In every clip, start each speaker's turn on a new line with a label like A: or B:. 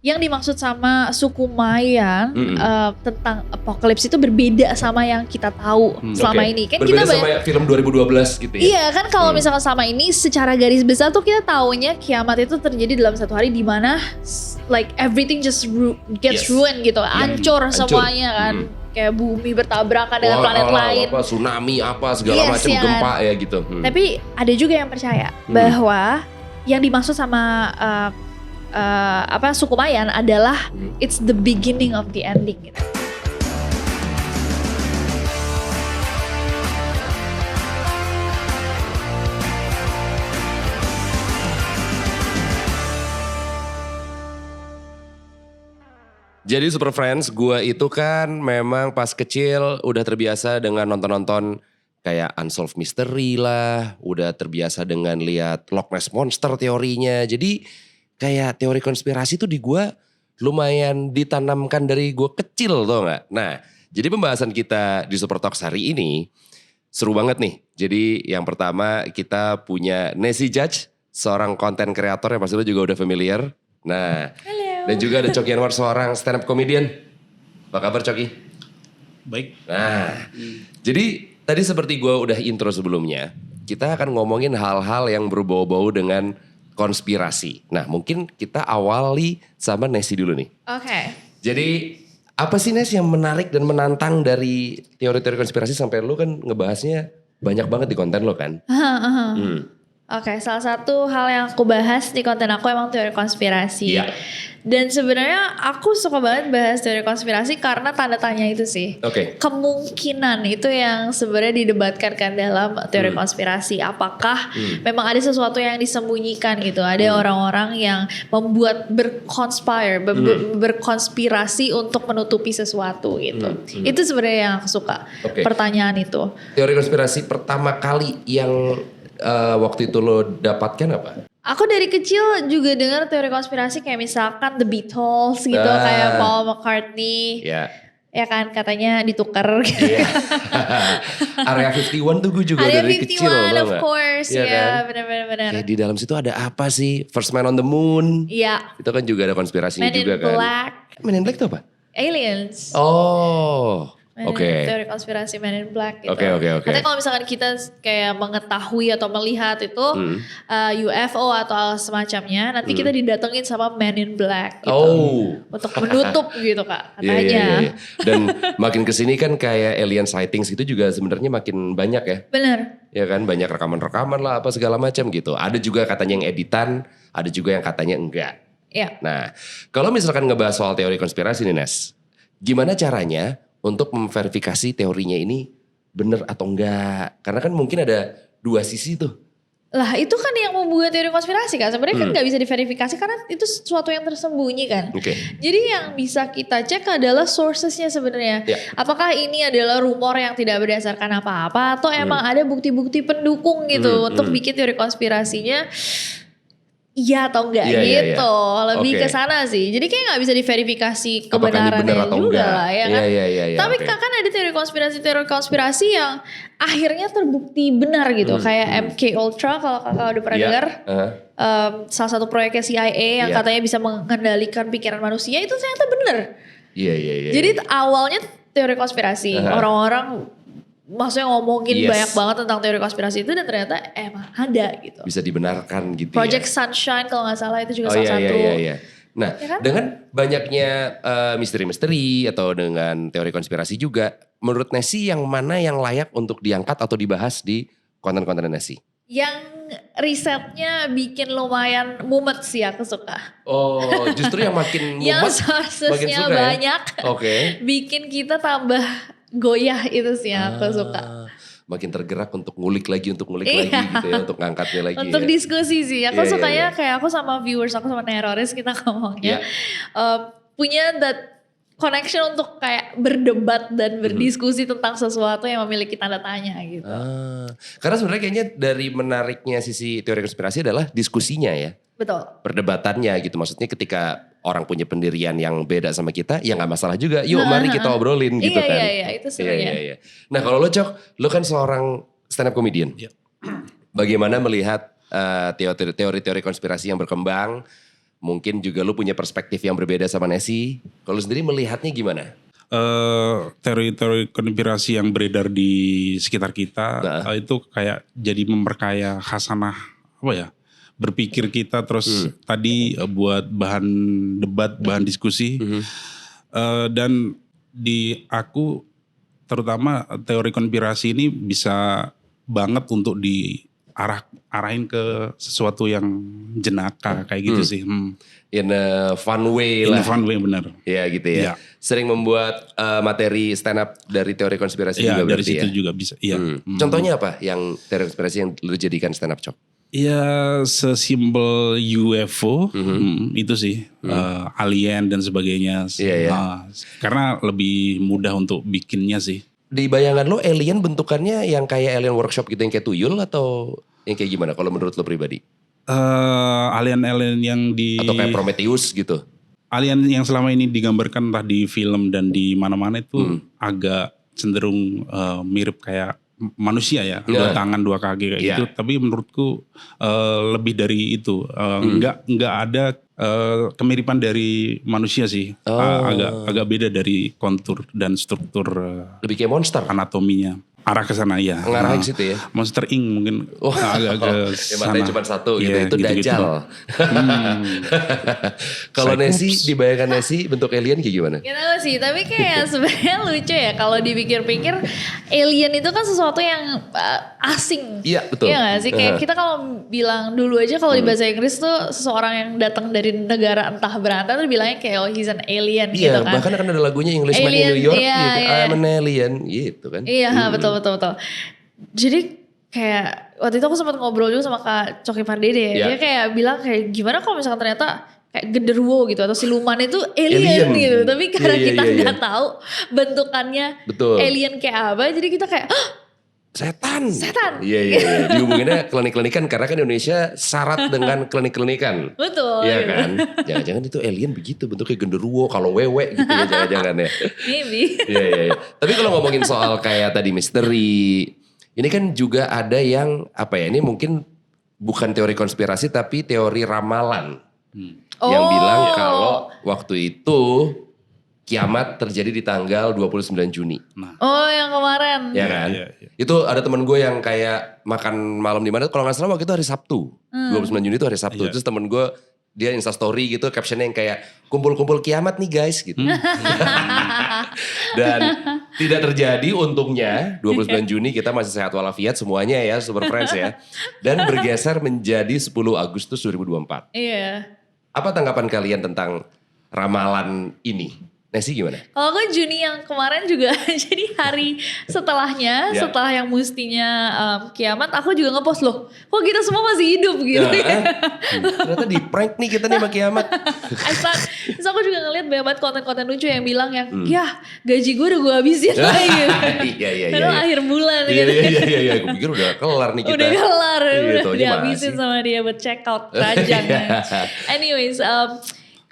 A: yang dimaksud sama suku Mayan tentang apokalips itu berbeda sama yang kita tahu selama ini. Kan
B: berbeda
A: kita
B: sama film 2012 gitu ya?
A: Iya kan kalau misalkan sama ini secara garis besar tuh kita taunya kiamat itu terjadi dalam satu hari di mana like everything just gets ruined gitu, hancur semuanya kan. Kayak bumi bertabrakan dengan planet lain.
B: Apa, tsunami apa segala macam gempa ya gitu.
A: Tapi ada juga yang percaya bahwa yang dimaksud sama suku Mayan adalah it's the beginning of the ending gitu.
B: Jadi Super Friends, gue itu kan memang pas kecil udah terbiasa dengan nonton-nonton kayak Unsolved Mystery lah, udah terbiasa dengan lihat Loch Ness Monster teorinya. Jadi kayak teori konspirasi tuh di gue lumayan ditanamkan dari gue kecil, tau gak? Nah, jadi pembahasan kita di Super Talks hari ini seru banget nih. Jadi yang pertama kita punya Nessie Judge, seorang konten kreator yang pasti lo juga udah familiar. Nah, dan juga ada Coki Anwar, seorang stand up comedian. Apa kabar Coki?
C: Baik.
B: Nah, jadi tadi seperti gue udah intro sebelumnya, kita akan ngomongin hal-hal yang berbau-bau dengan konspirasi. Nah, mungkin kita awali sama Nessie dulu nih.
A: Oke.
B: Jadi apa sih Nes yang menarik dan menantang dari teori-teori konspirasi sampai lu kan ngebahasnya banyak banget di konten lo kan?
A: Oke, salah satu hal yang aku bahas di konten aku emang teori konspirasi.
B: Iya.
A: Dan sebenarnya aku suka banget bahas teori konspirasi karena tanda tanya itu sih.
B: Oke.
A: Kemungkinan itu yang sebenarnya didebatkan kan dalam teori konspirasi. Apakah memang ada sesuatu yang disembunyikan gitu. Ada orang-orang yang membuat berkonspirasi untuk menutupi sesuatu gitu. Itu sebenarnya yang aku suka. Pertanyaan itu.
B: Teori konspirasi pertama kali yang waktu itu lo dapatkan apa?
A: Aku dari kecil juga dengar teori konspirasi kayak misalkan The Beatles gitu, kayak Paul McCartney.
B: Ya.
A: Ya kan katanya ditukar.
B: Iya. Area 51 tuh gue juga
A: Area
B: dari kecil loh.
A: Area 51 of course,
B: ya kan?
A: benar-benar.
B: Kayak di dalam situ ada apa sih? First Man on the Moon.
A: Iya.
B: Itu kan juga ada konspirasinya
A: Men
B: juga
A: in
B: kan.
A: Black.
B: Men in Black itu apa?
A: Aliens.
B: Oh. Oke.
A: Teori konspirasi Men in Black gitu.
B: Oke.
A: Katanya kalau misalkan kita kayak mengetahui atau melihat itu UFO atau semacamnya, nanti kita didatengin sama Men in Black gitu. Untuk menutup gitu Kak, katanya.
B: Iya. Dan makin kesini kan kayak alien sightings itu juga sebenarnya makin banyak ya.
A: Bener.
B: Ya kan, banyak rekaman-rekaman lah apa segala macam gitu. Ada juga katanya yang editan, ada juga yang katanya enggak.
A: Iya.
B: Nah, kalau misalkan ngebahas soal teori konspirasi nih Nes, gimana caranya untuk memverifikasi teorinya ini benar atau enggak? Karena kan mungkin ada dua sisi tuh.
A: Lah itu kan yang membuat teori konspirasi kan. Sebenarnya kan gak bisa diverifikasi karena itu sesuatu yang tersembunyi kan. Jadi yang bisa kita cek adalah sourcesnya sebenarnya. Apakah ini adalah rumor yang tidak berdasarkan apa-apa atau emang ada bukti-bukti pendukung gitu untuk bikin teori konspirasinya iya atau enggak gitu. Lebih ke sana sih. Jadi kayak gak bisa diverifikasi kebenarannya juga lah ya kan. Tapi kan ada teori konspirasi yang akhirnya terbukti benar gitu. Kayak MK Ultra kalau kakak udah pernah dengar. Salah satu proyeknya CIA yang katanya bisa mengendalikan pikiran manusia itu ternyata benar. Jadi awalnya teori konspirasi. Orang-orang maksudnya ngomongin banyak banget tentang teori konspirasi itu dan ternyata emang ada gitu.
B: Bisa dibenarkan gitu
A: Project
B: ya.
A: Sunshine kalau gak salah itu juga salah satu.
B: Nah ya kan? Dengan banyaknya misteri-misteri atau dengan teori konspirasi juga, menurut Nessie yang mana yang layak untuk diangkat atau dibahas di konten-konten Nessie?
A: Yang risetnya bikin lumayan mumet sih aku suka.
B: Oh justru yang makin mumet
A: yang sourcesnya banyak bikin kita tambah goyah itu sih yang aku suka.
B: Makin tergerak untuk ngulik lagi gitu ya, untuk ngangkatnya lagi.
A: Untuk diskusi sih, aku sukanya kayak aku sama viewers, aku sama Neroris kita ngomongnya. Punya that connection untuk kayak berdebat dan berdiskusi tentang sesuatu yang memiliki tanda tanya gitu.
B: Karena sebenarnya kayaknya dari menariknya sisi teori konspirasi adalah diskusinya ya.
A: Betul.
B: Perdebatannya gitu, maksudnya ketika orang punya pendirian yang beda sama kita, ya gak masalah juga. Yuk mari kita obrolin gitu kan.
A: Iya, itu sebenarnya.
B: Nah kalau lo Cok, lo kan seorang stand up comedian. Bagaimana melihat teori-teori konspirasi yang berkembang, Mungkin juga lu punya perspektif yang berbeda sama Nesi. Kalau lu sendiri melihatnya gimana?
C: Teori-teori konspirasi yang beredar di sekitar kita itu kayak jadi memperkaya khasanah berpikir kita, terus tadi buat bahan debat, bahan diskusi. Dan di aku terutama teori konspirasi ini bisa banget untuk arahin ke sesuatu yang jenaka kayak gitu sih.
B: In a fun way lah.
C: In a fun way, benar.
B: Ya gitu ya. Sering membuat materi stand up dari teori konspirasi juga berarti ya.
C: Dari situ juga bisa. Iya.
B: Contohnya apa yang teori konspirasi yang lu jadikan stand up, Cok?
C: Ya sesimpel UFO itu sih. Alien dan sebagainya. Karena lebih mudah untuk bikinnya sih.
B: Di bayangan lo alien bentukannya yang kayak alien workshop gitu, yang kayak tuyul atau yang kayak gimana kalau menurut lo pribadi?
C: Alien-alien yang
B: atau kayak Prometheus gitu?
C: Alien yang selama ini digambarkan entah di film dan di mana-mana itu agak cenderung mirip kayak manusia ya, dua tangan dua kaki kayak gitu. Tapi menurutku lebih dari itu, nggak ada kemiripan dari manusia sih. Agak beda dari kontur dan struktur.
B: Lebih kayak monster.
C: Anatominya. Arah ke sana ya.
B: Mengarah ke situ ya.
C: Monster Inc mungkin agak ke sana.
B: Matanya cuma satu gitu, itu Dajjal. Kalau Nesi, dibayangkan Nesi bentuk alien kayak gimana?
A: Gak tahu sih, tapi kayak sebenarnya lucu ya kalau dipikir-pikir alien itu kan sesuatu yang asing.
B: Iya betul.
A: Iya gak sih? Kayak kita kalau bilang dulu aja kalau di bahasa Inggris tuh seseorang yang datang dari negara entah berantah tuh bilangnya kayak he's an alien gitu kan.
B: Iya, bahkan akan ada lagunya Englishman in New York gitu. I'm an alien gitu kan.
A: Iya betul. Jadi kayak waktu itu aku sempat ngobrol juga sama Kak Coki Pardede ya. Dia kayak bilang kayak gimana kalau misalkan ternyata kayak genderuwo gitu atau siluman itu alien gitu. Tapi karena kita nggak tahu bentukannya alien kayak apa, jadi kita kayak
B: setan. Iya. Dihubunginnya klinik-klinikan karena kan Indonesia syarat dengan klinik-klinikan.
A: Betul.
B: Iya kan. Jangan-jangan itu alien begitu bentuknya genderuwo kalau wewe gitu ya, jangan-jangan ya.
A: Maybe.
B: Iya. Tapi kalau ngomongin soal kayak tadi misteri, ini kan juga ada yang ini mungkin bukan teori konspirasi tapi teori ramalan. Yang bilang kalau waktu itu kiamat terjadi di tanggal 29 Juni.
A: Oh yang kemarin.
B: Ya kan? Iya. Itu ada temen gue yang kayak makan malam di mana, kalau gak salah waktu itu hari Sabtu. 29 Juni itu hari Sabtu. Terus temen gue, dia instastory gitu, captionnya yang kayak kumpul-kumpul kiamat nih guys gitu. Dan tidak terjadi untungnya, 29 Juni kita masih sehat walafiat semuanya ya, Super Friends ya. Dan bergeser menjadi 10 Agustus 2024.
A: Iya.
B: Apa tanggapan kalian tentang ramalan ini? Nesi gimana?
A: Kalau gue Juni yang kemarin juga jadi hari setelahnya, setelah yang mestinya kiamat, aku juga ngepost loh. Kok kita semua masih hidup gitu.
B: Ternyata di prank nih kita nih sama kiamat.
A: Terus aku juga ngeliat banyak banget konten-konten lucu yang bilang yang, ya gaji gue udah gue habisin lagi gitu.
B: Iya.
A: Karena akhir bulan gitu.
B: Iya. Gue pikir udah kelar nih kita.
A: Udah kelar, udah dihabisin sama dia buat check out Rajang. Anyways,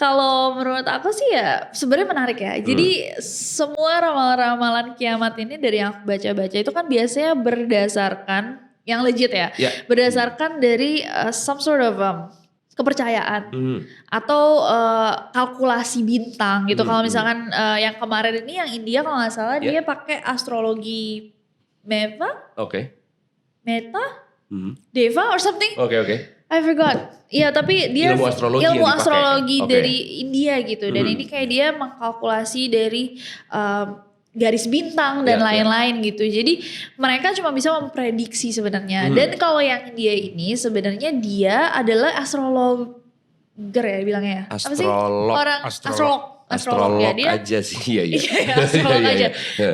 A: kalau menurut aku sih ya sebenarnya menarik ya. Jadi semua ramalan-ramalan kiamat ini dari yang aku baca-baca itu kan biasanya berdasarkan yang legit ya. Berdasarkan dari some sort of kepercayaan atau kalkulasi bintang gitu. Kalau misalkan yang kemarin ini yang India kalau nggak salah dia pakai astrologi Meta, Deva or something.
B: Oke.
A: I forgot. Iya tapi dia ilmu astrologi dari India gitu. Dan ini kayak dia mengkalkulasi dari garis bintang dan lain-lain gitu. Jadi mereka cuma bisa memprediksi sebenarnya. Dan kalau yang India ini sebenarnya dia adalah astrologer ya bilangnya.
B: Astrolog.
A: Astrolog ya dia.
B: Aja sih. Iya.
A: Astrolog aja.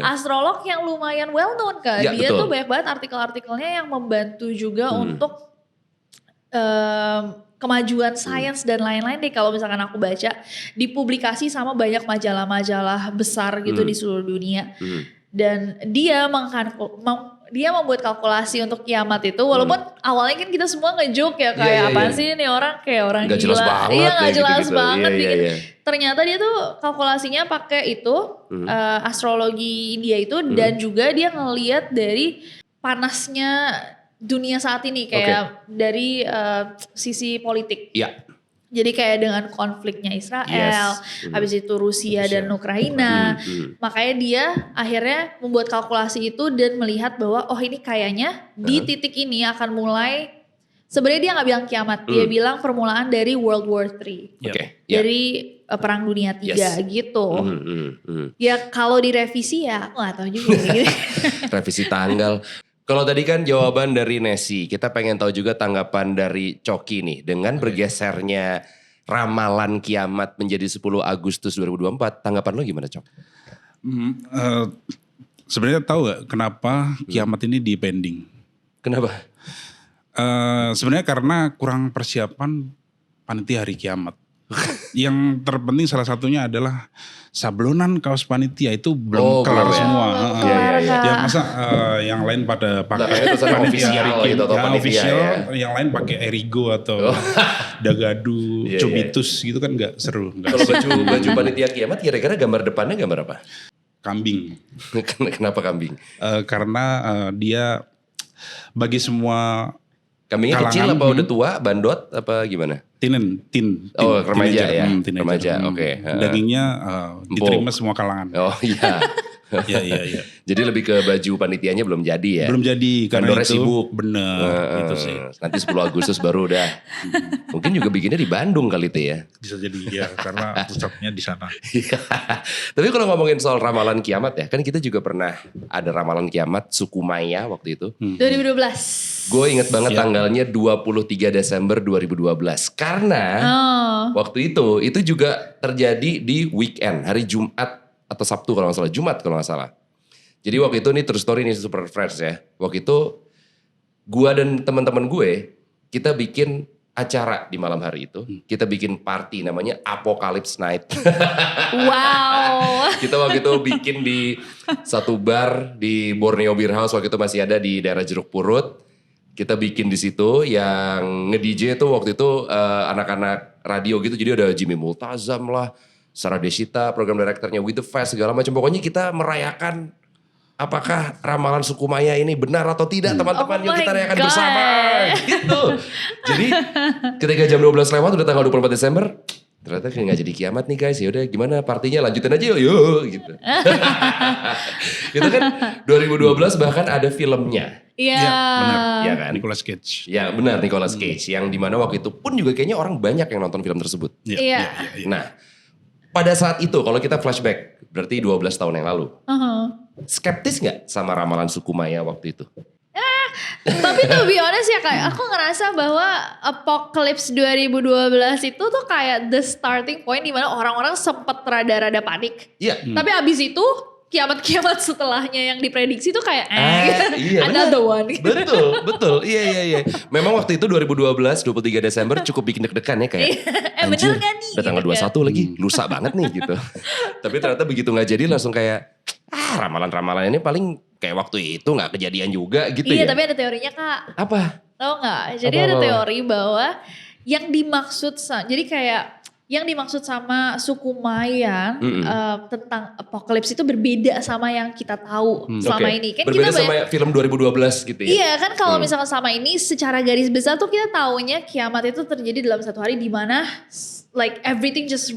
A: Astrolog yang lumayan well known kan.
B: Ya,
A: dia
B: betul.
A: tuh banyak banget artikel-artikelnya yang membantu juga untuk kemajuan sains dan lain-lain deh kalau misalkan aku baca dipublikasi sama banyak majalah-majalah besar gitu di seluruh dunia. Dan dia membuat kalkulasi untuk kiamat itu walaupun awalnya kan kita semua ngejoke ya kayak apaan sih nih orang kayak orang
B: gak
A: gila.
B: Jelas banget
A: iya gak jelas
B: gitu-gitu.
A: banget.
B: Iya.
A: Ternyata dia tuh kalkulasinya pakai itu astrologi India itu dan juga dia ngelihat dari panasnya dunia saat ini kayak dari sisi politik.
B: Iya.
A: Jadi kayak dengan konfliknya Israel, habis itu Rusia dan Ukraina, makanya dia akhirnya membuat kalkulasi itu dan melihat bahwa ini kayaknya di titik ini akan mulai, sebenarnya dia nggak bilang kiamat, dia bilang permulaan dari World War III, dari Perang Dunia III gitu. Ya kalau direvisi ya aku nggak tahu juga. Gitu.
B: Revisi tanggal. Kalau tadi kan jawaban dari Nesi, kita pengen tahu juga tanggapan dari Coki nih. Dengan bergesernya ramalan kiamat menjadi 10 Agustus 2024, tanggapan lo gimana, Cok?
C: Sebenarnya tahu gak kenapa kiamat ini dipending?
B: Kenapa?
C: Sebenarnya karena kurang persiapan panitia hari kiamat. Yang terpenting salah satunya adalah sablonan kaos panitia itu belum kelar semua. Ya masa yang lain pada pakai
B: official gitu atau
C: official, yang lain pakai Erigo atau Dagadu, Cubitus gitu kan nggak seru.
B: Kalau baju panitia kiamat kira-kira gambar depannya gambar apa?
C: Kambing.
B: Kenapa kambing?
C: Karena dia bagi semua
B: kambingnya
C: kalangan,
B: kecil apa udah tua, bandot apa gimana?
C: Tin.
B: Remaja ya. Remaja, oke.
C: Dagingnya diterima semua kalangan.
B: Oh iya.
C: Iya.
B: Jadi lebih ke baju panitianya belum jadi ya?
C: Belum jadi karena
B: Bandornya
C: itu
B: sibuk.
C: Bener, itu sih.
B: Nanti 10 Agustus baru udah. Mungkin juga bikinnya di Bandung kali itu ya.
C: Bisa jadi ya karena pusatnya di sana.
B: Tapi kalau ngomongin soal ramalan kiamat ya, kan kita juga pernah ada ramalan kiamat suku Maya waktu itu.
A: 2012.
B: Gue inget banget tanggalnya 23 Desember 2012. Karena waktu itu juga terjadi di weekend, hari Jumat atau Sabtu kalau nggak salah, Jumat kalau nggak salah. Jadi waktu itu, ini true story nih, super fresh ya. Waktu itu gue dan teman-teman gue, kita bikin acara di malam hari itu. Kita bikin party namanya Apocalypse Night.
A: Wow.
B: Kita waktu itu bikin di satu bar di Borneo Beer House, waktu itu masih ada di daerah Jeruk Purut. Kita bikin di situ, yang nge-DJ tuh waktu itu anak-anak radio gitu. Jadi ada Jimmy Multazam lah, Sarah Desita, program direkturnya With The Fest, segala macam. Pokoknya kita merayakan apakah ramalan suku Maya ini benar atau tidak, teman-teman. Yuk kita rayakan bersama. Gitu. Jadi ketika jam 12 lewat udah tanggal 24 Desember, ternyata nggak jadi kiamat nih guys. Ya udah gimana partinya, lanjutin aja yuk gitu. Itu kan 2012 bahkan ada filmnya.
A: Iya.
C: Benar.
B: Ya kan?
C: Nicolas Cage.
B: Ya benar, Nicolas Cage. Yang dimana waktu itu pun juga kayaknya orang banyak yang nonton film tersebut.
A: Iya.
B: Nah, pada saat itu kalau kita flashback, berarti 12 tahun yang lalu. Skeptis gak sama ramalan suku Maya waktu itu?
A: Tapi to be honest ya, kayak aku ngerasa bahwa Apocalypse 2012 itu tuh kayak the starting point dimana orang-orang sempet rada-rada panik.
B: Iya.
A: Tapi abis itu kiamat-kiamat setelahnya yang diprediksi tuh kayak
B: iya,
A: another one.
B: Betul. Iya. Memang waktu itu 2012, 23 Desember cukup bikin deg-degan ya kayak.
A: Bener gak nih?
B: Udah tanggal 21 lagi, lusa banget nih gitu. Tapi ternyata begitu gak jadi langsung kayak, ramalan-ramalan ini paling kayak waktu itu gak kejadian juga gitu ya.
A: Iya, tapi ada teorinya Kak.
B: Apa?
A: Tahu gak? Jadi ada teori bahwa yang dimaksud, jadi kayak yang dimaksud sama suku Mayan tentang apocalypse itu berbeda sama yang kita tahu selama ini. Kan
B: berbeda
A: kita
B: sama film 2012 gitu ya?
A: Iya kan, kalau misalkan selama ini secara garis besar tuh kita taunya kiamat itu terjadi dalam satu hari di mana like everything just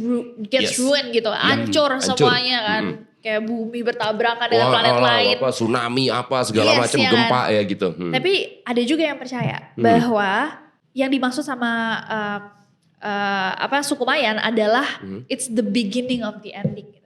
A: gets ruined gitu. Hancur semuanya kan. Kayak bumi bertabrakan dengan planet lain.
B: Apa, tsunami apa segala macam, gempa ya gitu.
A: Tapi ada juga yang percaya bahwa yang dimaksud sama suku Mayan adalah it's the beginning of the ending gitu.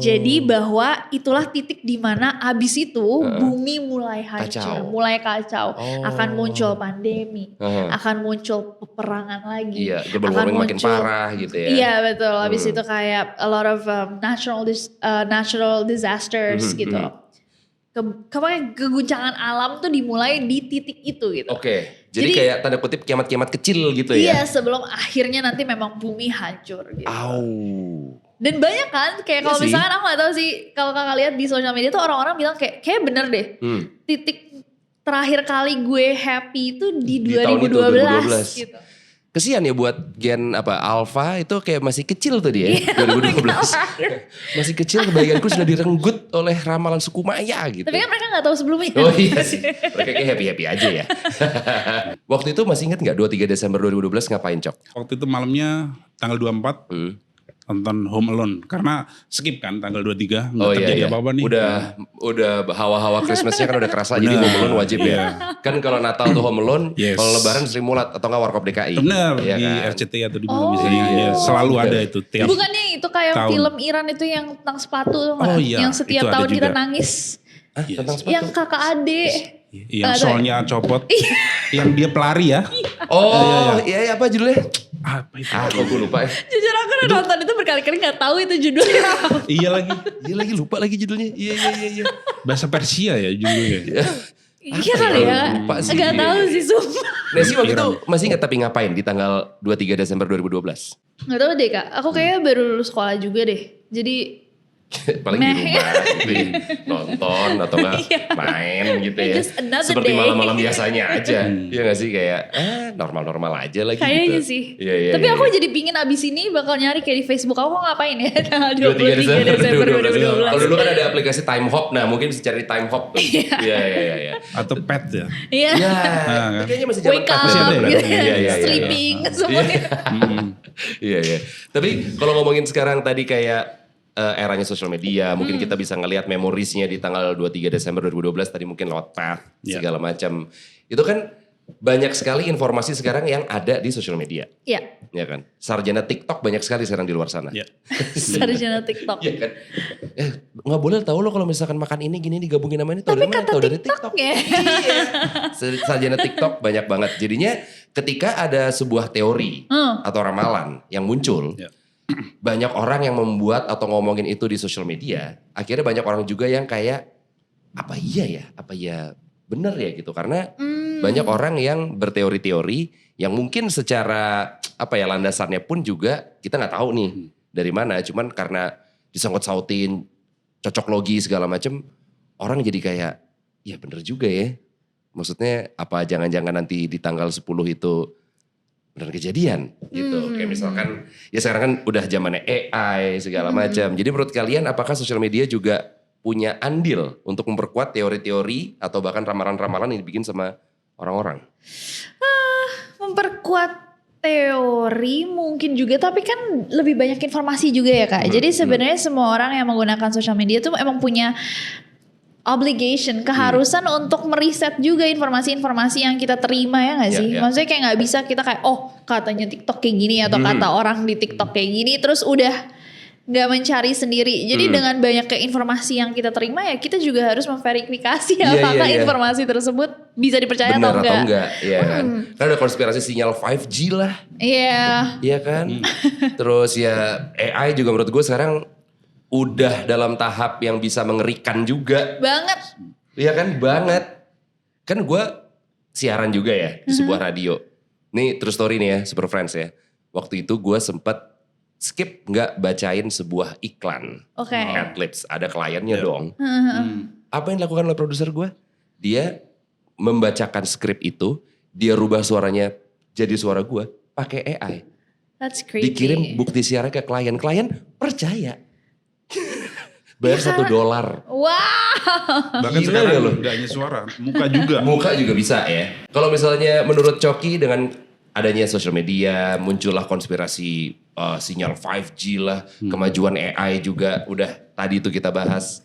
A: Jadi bahwa itulah titik di mana abis itu bumi mulai hancur, mulai kacau, akan muncul pandemi, akan muncul peperangan lagi,
B: global warming makin parah gitu ya.
A: Iya betul, abis itu kayak a lot of natural disasters gitu. Keguncangan alam tuh dimulai di titik itu gitu.
B: Jadi kayak tanda kutip kiamat-kiamat kecil gitu ya.
A: Iya, sebelum akhirnya nanti memang bumi hancur gitu. Dan banyak kan, kayak kalau misalkan aku gak tahu sih, kalau kakak lihat di sosial media tuh orang-orang bilang kayak bener deh. Titik terakhir kali gue happy itu di 2012 gitu.
B: kesian ya buat Gen Alpha itu kayak masih kecil tuh dia 2012. Masih kecil, kebahagiaanku sudah direnggut oleh ramalan suku Maya gitu.
A: Tapi kan mereka gak tahu sebelumnya.
B: Oh iya sih, mereka kayak happy-happy aja ya. Waktu itu masih ingat gak 23 Desember 2012 ngapain Cok?
C: Waktu itu malamnya tanggal 24 nonton Home Alone. Karena skip kan tanggal 23 gak terjadi apa-apa nih.
B: Udah hawa-hawa Christmasnya kan udah kerasa jadi Home Alone wajib ya. Kan kalau Natal tuh Home Alone, kalau Lebaran Sri Mulat atau nggak Warkop DKI.
C: Bener,
B: ya
C: di
B: kan?
C: RCTI atau di mana misalnya. Selalu ada itu tiap
A: Bukannya itu kayak
C: tahun.
A: film Iran itu yang tentang sepatu tuh gak? Yang setiap tahun kita nangis.
B: Tentang sepatu?
A: Yang kakak adik.
C: Yang soalnya copot. Yang dia pelari ya.
B: Oh iya apa judulnya?
C: Apa itu?
B: Kok gue lupa ya.
A: Jujur aku udah nonton itu berkali-kali gak tahu itu judulnya.
C: Iya lagi.
B: Iya lagi lupa lagi judulnya. Iya.
C: Bahasa Persia ya judulnya.
A: Iya kali ya.
B: Lupa sih.
A: Gak tahu sih sumpah.
B: Nesi waktu itu masih ingat tapi ngapain di tanggal 23 Desember 2012?
A: Gak tahu deh Kak. Aku kayaknya baru lulus sekolah juga deh. Jadi
B: Paling di rumah gitu ya. Nonton atau enggak main gitu ya.
A: Just another
B: Seperti
A: day.
B: malam-malam biasanya aja. Iya gak sih kayak normal-normal aja lagi
A: kayaknya
B: gitu.
A: sih.
B: Iya,
A: Tapi
B: iya,
A: aku
B: iya.
A: jadi pingin abis ini bakal nyari kayak di Facebook. Aku ngapain ya tanggal
B: 23
A: 23 Desember 2012.
B: Kalau dulu kan ada aplikasi Time Hop. Nah mungkin bisa cari Time Hop tuh. Iya.
C: Atau pet ya.
A: Iya.
B: Iya.
C: kan?
B: Kayaknya masih zaman
A: Wake
B: pet
A: up,
B: deh, bener.
A: gitu.
B: Iya.
A: Sleeping, semuanya.
B: Iya. Tapi kalau ngomongin sekarang tadi kayak eranya sosial media, mungkin kita bisa ngelihat memorisnya di tanggal 23 Desember 2012 tadi mungkin lewat path segala macam. Itu kan banyak sekali informasi sekarang yang ada di sosial media.
A: Iya.
B: Ya kan? Sarjana TikTok banyak sekali sekarang di luar sana.
C: Iya.
A: Sarjana TikTok.
B: Iya kan? Nggak boleh tahu lo kalau misalkan makan ini gini digabungin sama ini tahu dari mana? Tahu dari TikTok.
A: Ya.
B: Sarjana TikTok banyak banget. Jadinya ketika ada sebuah teori atau ramalan yang muncul, banyak orang yang membuat atau ngomongin itu di sosial media, akhirnya banyak orang juga yang kayak apa ya bener ya gitu, karena banyak orang yang berteori-teori yang mungkin secara landasannya pun juga kita nggak tahu nih dari mana, cuman karena disangkut sautin cocok logi segala macem, orang jadi kayak ya bener juga ya, maksudnya apa jangan-jangan nanti di tanggal 10 itu benar kejadian gitu. Kayak misalkan ya sekarang kan udah zamannya AI segala macam. Jadi menurut kalian apakah sosial media juga punya andil untuk memperkuat teori-teori atau bahkan ramalan-ramalan yang dibikin sama orang-orang?
A: Memperkuat teori mungkin juga, tapi kan lebih banyak informasi juga ya Kak. Jadi sebenarnya semua orang yang menggunakan sosial media tuh emang punya obligation, keharusan untuk meriset juga informasi-informasi yang kita terima ya gak sih? Maksudnya kayak gak bisa kita kayak katanya TikTok kayak gini atau kata orang di TikTok kayak gini terus udah gak mencari sendiri. Jadi dengan banyaknya informasi yang kita terima ya kita juga harus memverifikasi apakah informasi tersebut bisa dipercaya
B: benar
A: atau enggak.
B: Iya kan? Kan ada konspirasi sinyal 5G lah.
A: Iya.
B: Iya kan? Terus ya AI juga menurut gue sekarang udah dalam tahap yang bisa mengerikan juga.
A: Banget.
B: Iya kan, banget. Kan gue siaran juga ya di sebuah radio. Nih true story nih ya, Super Friends ya. Waktu itu gue sempet skip gak bacain sebuah iklan.
A: Oke.
B: Adlibs, ada kliennya dong. Apa yang dilakukan oleh produser gue? Dia membacakan skrip itu, dia rubah suaranya jadi suara gue pakai AI.
A: That's creepy.
B: Dikirim bukti siaran ke klien. Klien percaya. Bayar $1.
A: Wow.
C: Bahkan
B: Gila
C: sekarang
B: ya lo.
C: gak hanya suara, muka juga.
B: Muka juga bisa ya. Kalau misalnya menurut Coki dengan adanya sosial media, muncullah konspirasi sinyal 5G lah, kemajuan AI juga udah tadi itu kita bahas.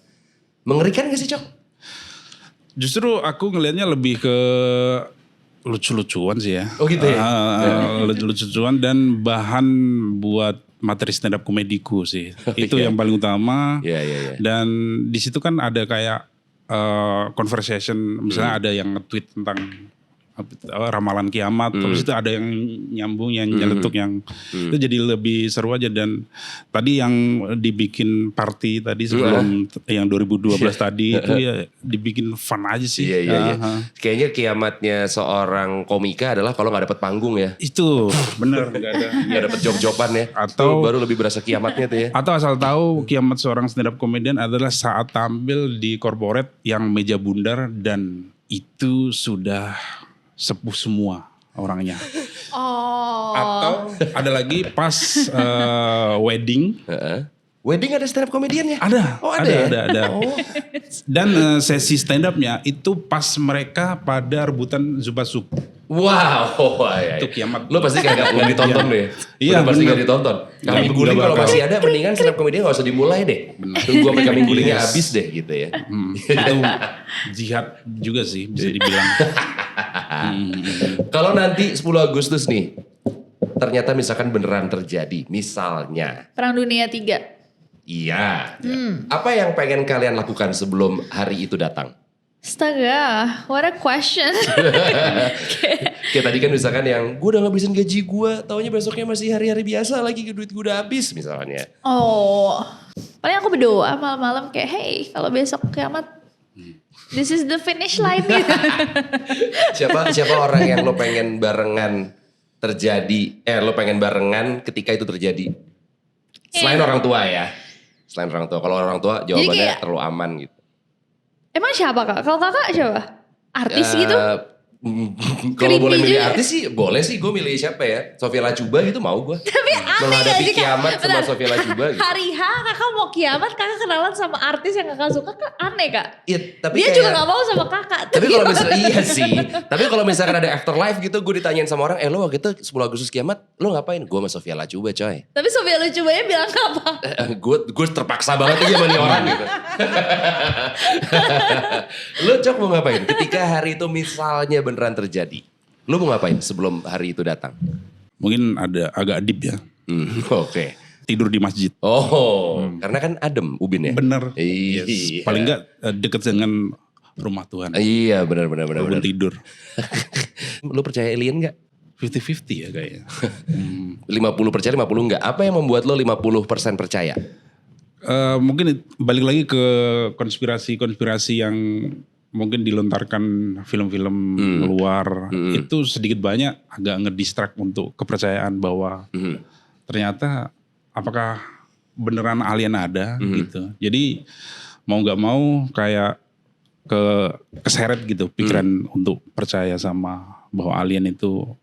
B: Mengerikan gak sih Cok?
C: Justru aku ngelihatnya lebih ke lucu-lucuan sih ya.
B: Oh gitu ya?
C: Lucu-lucuan dan bahan buat materi stand up komediku sih. Itu yang paling utama.
B: Iya.
C: Dan di situ kan ada kayak conversation, misalnya ada yang nge-tweet tentang ramalan kiamat, terus itu ada yang nyambung, yang nyeletuk, yang itu jadi lebih seru aja. Dan tadi yang dibikin party tadi sebelum yang 2012 tadi itu ya dibikin fun aja sih.
B: Iya. Kayaknya kiamatnya seorang komika adalah kalau nggak dapet panggung ya.
C: Itu bener, nggak ada.
B: Nggak dapet job-joban ya.
C: Atau
B: itu baru lebih berasa kiamatnya tuh ya.
C: Atau asal tahu kiamat seorang stand up comedian adalah saat tampil di corporate yang meja bundar dan itu sudah sepuh semua. orangnya.
A: Oh.
C: Atau ada lagi pas wedding.
B: Wedding ada stand up komediannya?
C: Ada.
B: Oh ada ya?
C: Ada. Oh. Dan sesi stand upnya itu pas mereka pada rebutan Zubasuk.
B: Wow, ya.
C: Itu kiamat.
B: Lo pasti kagak belum ditonton deh.
C: Iya,
B: pasti
C: bener.
B: gak ditonton. Kambing guling kalau masih ada, mendingan stand up komedian gak usah dimulai deh. Tunggu sampai kambing gulingnya habis deh gitu ya.
C: Itu jihad juga sih bisa dibilang.
B: Kalau nanti 10 Agustus nih, ternyata misalkan beneran terjadi, misalnya.
A: Perang Dunia 3.
B: Iya. Apa yang pengen kalian lakukan sebelum hari itu datang?
A: Astaga, what a question.
B: Kayak tadi kan misalkan yang gue udah ngabisin gaji gue, taunya besoknya masih hari-hari biasa lagi, duit gue udah habis misalnya.
A: Oh, paling aku berdoa malam-malam kayak, hey kalau besok kiamat, this is the finish line gitu.
B: Siapa orang yang lo pengen barengan terjadi, lo pengen barengan ketika itu terjadi? Selain orang tua ya. Selain orang tua. Kalau orang tua jawabannya kayak, terlalu aman gitu.
A: Emang siapa kak? Kalau kakak siapa? Artis gitu?
B: Kalau boleh milih artis sih boleh sih, gue milih siapa ya? Sofia Lacuba gitu mau gue.
A: Tapi aneh
B: menghadapi
A: gak sih
B: kiamat
A: kak?
B: sama Sofia Lacuba gitu.
A: Hari H kakak mau kiamat, kakak kenalan sama artis yang kakak suka, kak aneh kak?
B: Iya, tapi
A: dia
B: kayak,
A: juga gak mau sama kakak.
B: Tapi kalau misalnya iya sih. Tapi kalau misalkan ada afterlife gitu, gue ditanyain sama orang, lo waktu itu 10 Agustus kiamat, lo ngapain? Gue sama Sofia Lacuba coy.
A: Tapi Sofia Lacubanya bilang apa?
B: Gue terpaksa banget aja sama nih orang gitu. Lo Cok mau ngapain? Ketika hari itu misalnya beneran terjadi. Lo mau ngapain sebelum hari itu datang?
C: Mungkin agak deep ya.
B: Oke.
C: Tidur di masjid.
B: Karena kan adem Ubin ya?
C: Bener.
B: Iya.
C: Yes. Paling enggak deket dengan rumah Tuhan.
B: Iya benar.
C: Walaupun tidur.
B: Lo percaya alien gak?
C: 50-50 ya kayaknya.
B: 50 percaya 50 enggak. Apa yang membuat lo 50% percaya?
C: Mungkin balik lagi ke konspirasi yang mungkin dilontarkan film-film luar. Itu sedikit banyak agak ngedistract untuk kepercayaan bahwa ternyata apakah beneran alien ada gitu. Jadi mau gak mau kayak keseret gitu pikiran untuk percaya sama bahwa alien itu.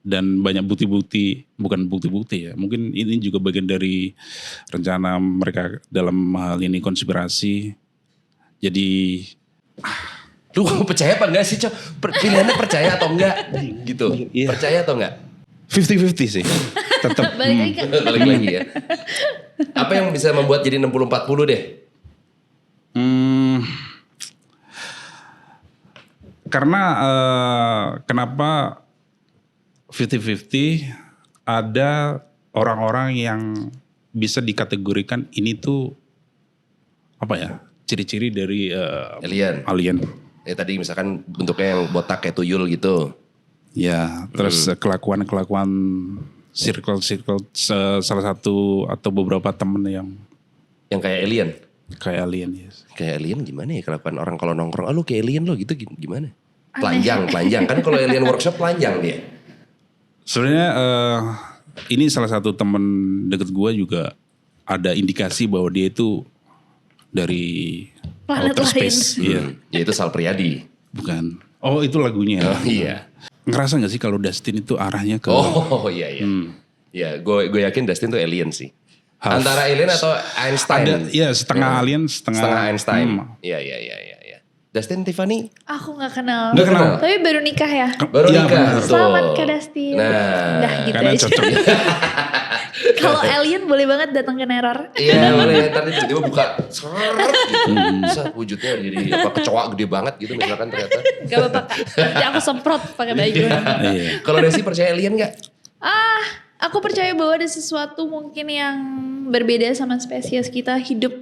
C: Dan banyak bukti-bukti, bukan bukti-bukti ya. Mungkin ini juga bagian dari rencana mereka dalam hal ini konspirasi. Jadi
B: lu percaya apa enggak sih Cok? Pilihannya percaya atau enggak gitu.
C: Iya.
B: Percaya atau enggak?
C: 50-50 sih. Tetap.
B: Balik lagi ya. Apa yang bisa membuat jadi 60-40 deh?
C: Karena kenapa 50-50 ada orang-orang yang bisa dikategorikan ini tuh apa ya, ciri-ciri dari alien.
B: Ya tadi misalkan bentuknya yang botak kayak tuyul gitu.
C: Ya, terus kelakuan circle salah satu atau beberapa temen yang
B: kayak alien.
C: Kayak alien, yes.
B: Kayak alien gimana ya kelakuan orang kalau nongkrong, lu kayak alien lo gitu gimana? Telanjang kan kalau alien workshop telanjang dia.
C: Sebenarnya ini salah satu temen deket gue juga ada indikasi bahwa dia itu dari
A: planet
C: outer space.
A: lain.
C: Iya.
B: Ya itu Sal Priadi.
C: Bukan. Oh itu lagunya.
B: Oh iya.
C: Ngerasa gak sih kalau Dustin itu arahnya ke...
B: Oh iya. Ya gue yakin Dustin tuh alien sih. Antara alien atau Einstein.
C: Iya setengah alien setengah
B: Einstein. Iya. Dustin, Tiffany?
A: Aku gak kenal.
B: Nggak kenal?
A: Tapi baru nikah ya?
B: Baru nikah.
A: Selamat Kak Dustin.
B: Nah.
A: Udah gitu
C: karena
A: aja.
C: cocok.
A: Kalau alien boleh banget datang ke Neror.
B: Iya boleh. Ntar tiba-tiba buka. Seret gitu. Bisa wujudnya jadi kecoa gede banget gitu misalkan ternyata.
A: Gak apa-apa Kak. Nanti aku semprot pakai baju.
C: Iya.
B: Kalau Desi percaya alien gak?
A: Aku percaya bahwa ada sesuatu mungkin yang berbeda sama spesies kita hidup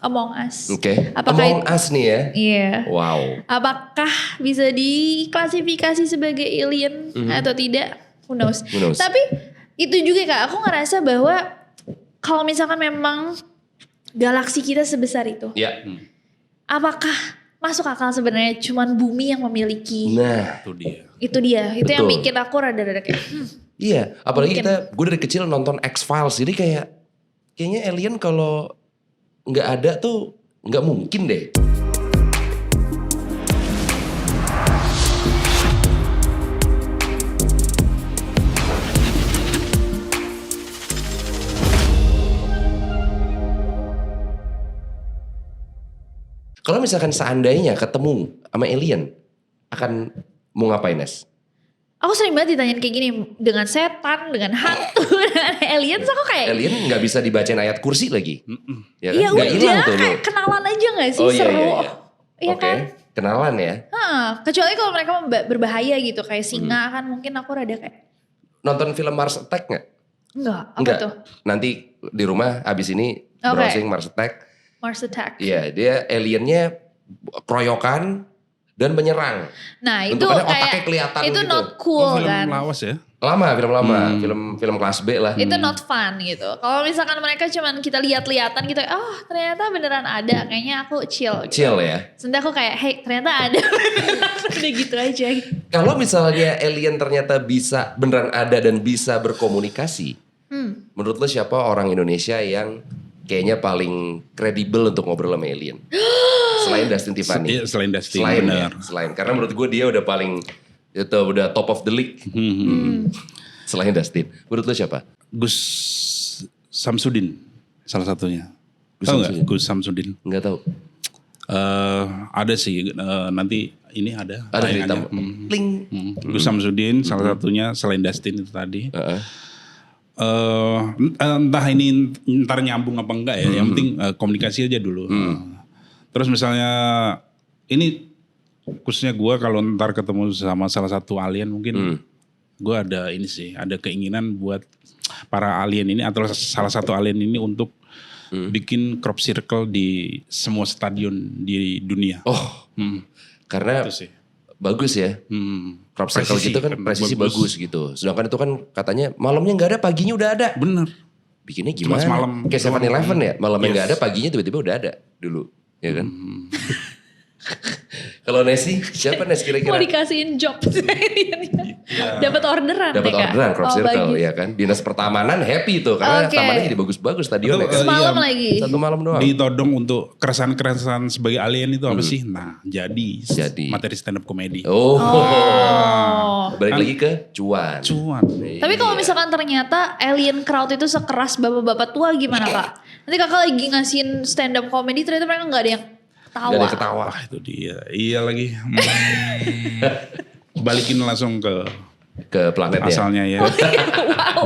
A: among us.
B: Oke.
A: Apakah
B: Among Us nih ya?
A: Iya.
B: Wow.
A: Apakah bisa diklasifikasi sebagai alien atau tidak? Who knows. Tapi itu juga Kak, aku ngerasa bahwa kalau misalkan memang galaksi kita sebesar itu.
B: Ya.
A: Apakah masuk akal sebenarnya cuman bumi yang memiliki?
B: Nah.
C: Itu dia.
A: Itu yang
B: Betul.
A: bikin aku rada-rada kayak
B: Iya, apalagi
A: mungkin.
B: gue dari kecil nonton X-Files, jadi kayaknya alien kalau nggak ada tuh nggak mungkin deh. Kalau misalkan seandainya ketemu sama alien, akan mau ngapain, Nes?
A: Aku sering banget ditanyain kayak gini, dengan setan, dengan hantu, dengan aliens, aku kayak
B: Alien nggak bisa dibacain ayat kursi lagi. Ya kan?
A: ya
B: Nggak hilang
A: udah
B: tuh
A: kayak
B: lu.
A: kenalan aja gak sih,
B: Oh iya,
A: seru.
B: iya.
A: Iya
B: Oke,
A: kan?
B: kenalan ya.
A: Kecuali kalau mereka berbahaya gitu, kayak singa kan mungkin aku rada kayak
B: Nonton film Mars Attack nggak?
A: enggak, apa
B: Enggak.
A: tuh?
B: Nanti di rumah abis ini
A: Oke.
B: browsing Mars Attack.
A: Mars Attack.
B: Iya, dia aliennya keroyokan dan menyerang.
A: Nah itu
B: Bentukannya otaknya
A: kayak
B: kelihatan
A: itu
B: gitu.
A: not cool
C: film
A: kan.
C: lawas ya?
B: Film lama, film kelas B lah.
A: Itu not fun gitu. Kalau misalkan mereka cuman kita lihat-lihatan gitu, oh ternyata beneran ada, kayaknya aku chill. Gitu.
B: Chill ya.
A: Sebenarnya aku kayak, hey ternyata ada, udah gitu aja.
B: Kalau misalnya alien ternyata bisa beneran ada dan bisa berkomunikasi, menurut lo siapa orang Indonesia yang kayaknya paling kredibel untuk ngobrol sama alien? Selain Dustin Tiffany.
C: Selain Dustin,
B: Selain ya,
C: benar.
B: selain. Karena menurut gue dia udah paling, itu udah top of the league. Selain Dustin. Menurut lo siapa?
C: Gus Samsudin salah satunya.
B: Gus
C: Tahu
B: Samsudin?
C: nggak Gus Samsudin?
B: Nggak tahu.
C: Ada sih nanti ini ada.
B: Ada cerita.
C: tayangannya.
B: Pling.
C: Gus Samsudin salah satunya selain Dustin itu tadi. Entah ini ntar nyambung apa enggak ya. Yang penting komunikasi aja dulu. Terus misalnya ini khususnya gue kalau ntar ketemu sama salah satu alien mungkin gue ada ini sih, ada keinginan buat para alien ini atau salah satu alien ini untuk bikin crop circle di semua stadion di dunia.
B: Oh, karena
C: Itu sih.
B: bagus ya. Crop circle
C: Presisi
B: gitu kan
C: kan,
B: presisi
C: bagus.
B: bagus gitu. Sedangkan itu kan katanya malamnya nggak ada, paginya udah ada.
C: Bener.
B: Bikinnya
C: Cuma
B: gimana?
C: semalam
B: Kayak
C: doang.
B: 7-Eleven ya, malamnya
C: Yes.
B: nggak ada, paginya tiba-tiba udah ada dulu. Ya kan? Kalau Nessie, siapa Nes
A: Mau
B: kira-kira?
A: dikasihin job. Dapat orderan.
B: Dapat
A: ya, Kak?
B: orderan crop circle
A: bagus.
B: ya kan. Dinas Pertamanan happy tuh karena
A: Oke.
B: tamannya jadi bagus-bagus stadionnya kan.
A: Semalam
C: Iya.
A: lagi.
B: Satu malam doang.
C: Ditodong untuk keresahan-keresahan sebagai alien itu apa sih? Nah, jadi materi stand up comedy.
B: Oh.
A: Oh.
B: Balik lagi ke cuan.
C: Cuan.
A: Tapi kalau misalkan ternyata alien crowd itu sekeras bapak-bapak tua gimana Kak? Nanti kakak lagi ngasihin stand up comedy ternyata mereka gak ada yang
B: Gak ada
A: tawa.
B: yang ketawa.
C: Wah itu dia. Iya lagi. Balikin langsung
B: Ke planetnya.
C: asalnya ya.
A: Wow.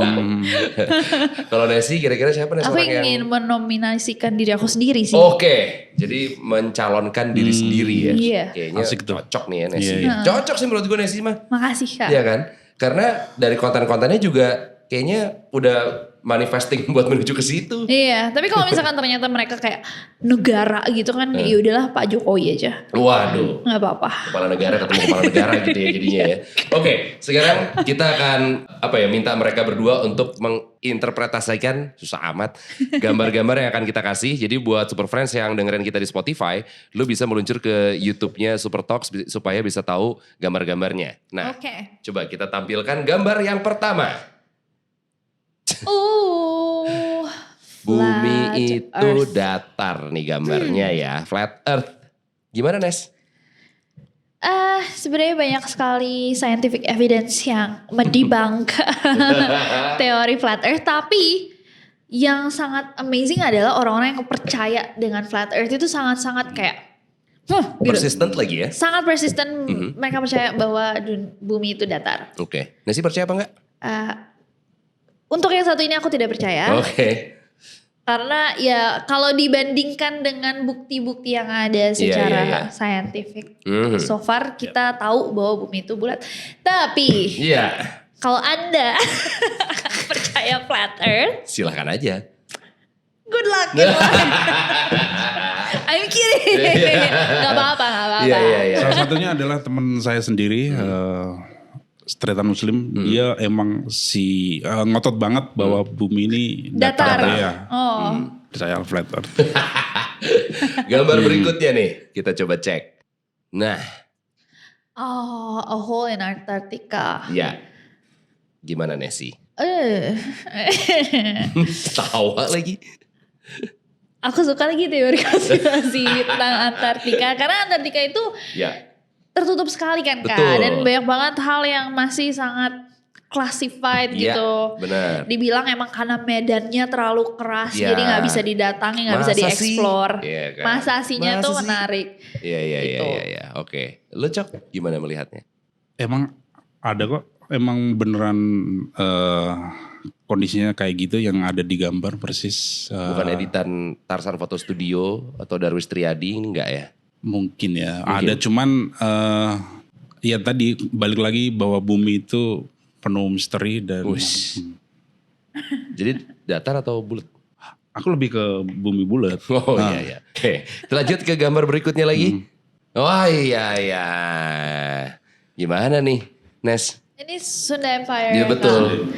B: Kalau Nessie kira-kira siapa Nes
A: Aku
B: orang
A: ingin
B: yang...
A: menominasikan diri aku sendiri sih.
B: Oke, jadi mencalonkan diri sendiri ya.
A: Iya.
B: Kayaknya
C: Asik tuh.
B: cocok nih ya Nessie.
C: Iya,
B: Cocok sih menurut gue Nessie mah.
A: Makasih Kak.
B: Iya kan? Karena dari konten-kontennya juga kayaknya udah manifesting buat menuju ke situ.
A: Iya, tapi kalau misalkan ternyata mereka kayak negara gitu kan, ya udahlah Pak Jokowi aja.
B: Waduh.
A: Nggak apa-apa.
B: Kepala negara ketemu kepala negara gitu ya jadinya ya. Oke, sekarang kita akan minta mereka berdua untuk menginterpretasikan, susah amat, gambar-gambar yang akan kita kasih. Jadi buat Super Friends yang dengerin kita di Spotify, lu bisa meluncur ke YouTube-nya Super Talks supaya bisa tahu gambar-gambarnya. Nah,
A: Oke.
B: coba kita tampilkan gambar yang pertama. Bumi
A: Flat
B: itu
A: Earth.
B: datar nih gambarnya ya, flat earth. Gimana Nes?
A: Sebenarnya banyak sekali scientific evidence yang mendebunk teori flat earth, tapi yang sangat amazing adalah orang-orang yang percaya dengan flat earth itu sangat-sangat kayak gitu.
B: Persistent lagi ya?
A: Sangat persisten, mereka percaya bahwa bumi itu datar.
B: Oke. Nasi percaya apa enggak?
A: Untuk yang satu ini aku tidak percaya.
B: Oke.
A: Karena ya kalau dibandingkan dengan bukti-bukti yang ada secara
B: iya.
A: scientific. So far kita tahu bahwa bumi itu bulat. Tapi
B: Iya.
A: kalau Anda percaya flat earth,
B: Silahkan aja.
A: good luck. Good luck. I'm kidding. Gak apa-apa.
B: Iya.
C: Salah satunya adalah teman saya sendiri, streetan muslim, dia emang ngotot banget bahwa bumi ini datar. Ya.
A: Oh.
C: Percaya flat earth.
B: Gambar berikutnya nih, kita coba cek. Nah,
A: Oh, a hole in Antarctica.
B: ya. Gimana Nessie? Tawa lagi.
A: Aku suka lagi teori konspirasi tentang Antartika. Karena Antartika itu
B: Ya.
A: tertutup sekali kan Kak.
B: Betul.
A: Dan banyak banget hal yang masih sangat classified gitu.
B: Benar.
A: Dibilang emang karena medannya terlalu keras,
B: Ya.
A: jadi nggak bisa didatangi, nggak bisa dieksplor.
B: Iya kan?
A: Masa sihnya tuh menarik.
B: Iya. Oke. Lu Cok gimana melihatnya?
C: Emang ada kok, emang beneran kondisinya kayak gitu yang ada di gambar persis.
B: Bukan editan Tarsan Foto Studio atau Darwis Triadi ini enggak ya?
C: Mungkin ya, ada cuman ya tadi balik lagi bahwa bumi itu penuh misteri dan
B: Jadi datar atau bulat?
C: aku lebih ke bumi bulat.
B: Oh iya. Oke, lanjut ke gambar berikutnya lagi. Oh iya. Gimana nih, Nes?
A: Ini Sunda Empire.
B: Iya betul.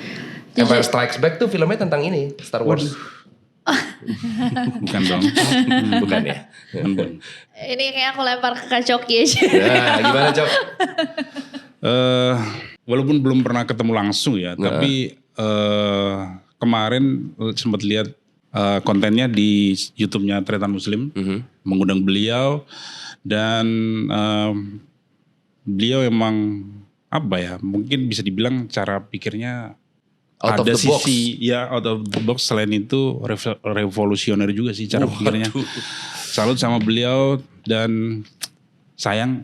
A: Kan?
B: Empire Strikes Back tuh filmnya tentang ini, Star Wars.
C: Bukan dong.
B: Bukan ya?
C: Bukan.
A: Ini kayak aku lempar ke Kak Coki aja.
B: Nah, gimana Cok?
C: Walaupun belum pernah ketemu langsung ya, tapi kemarin sempat lihat kontennya di YouTube-nya Tretan Muslim, mengundang beliau dan beliau emang apa ya? Mungkin bisa dibilang cara pikirnya
B: Out of
C: ada
B: the box.
C: sisi ya out of the box. Selain itu revolusioner juga sih cara pikirnya. Salut sama beliau dan sayang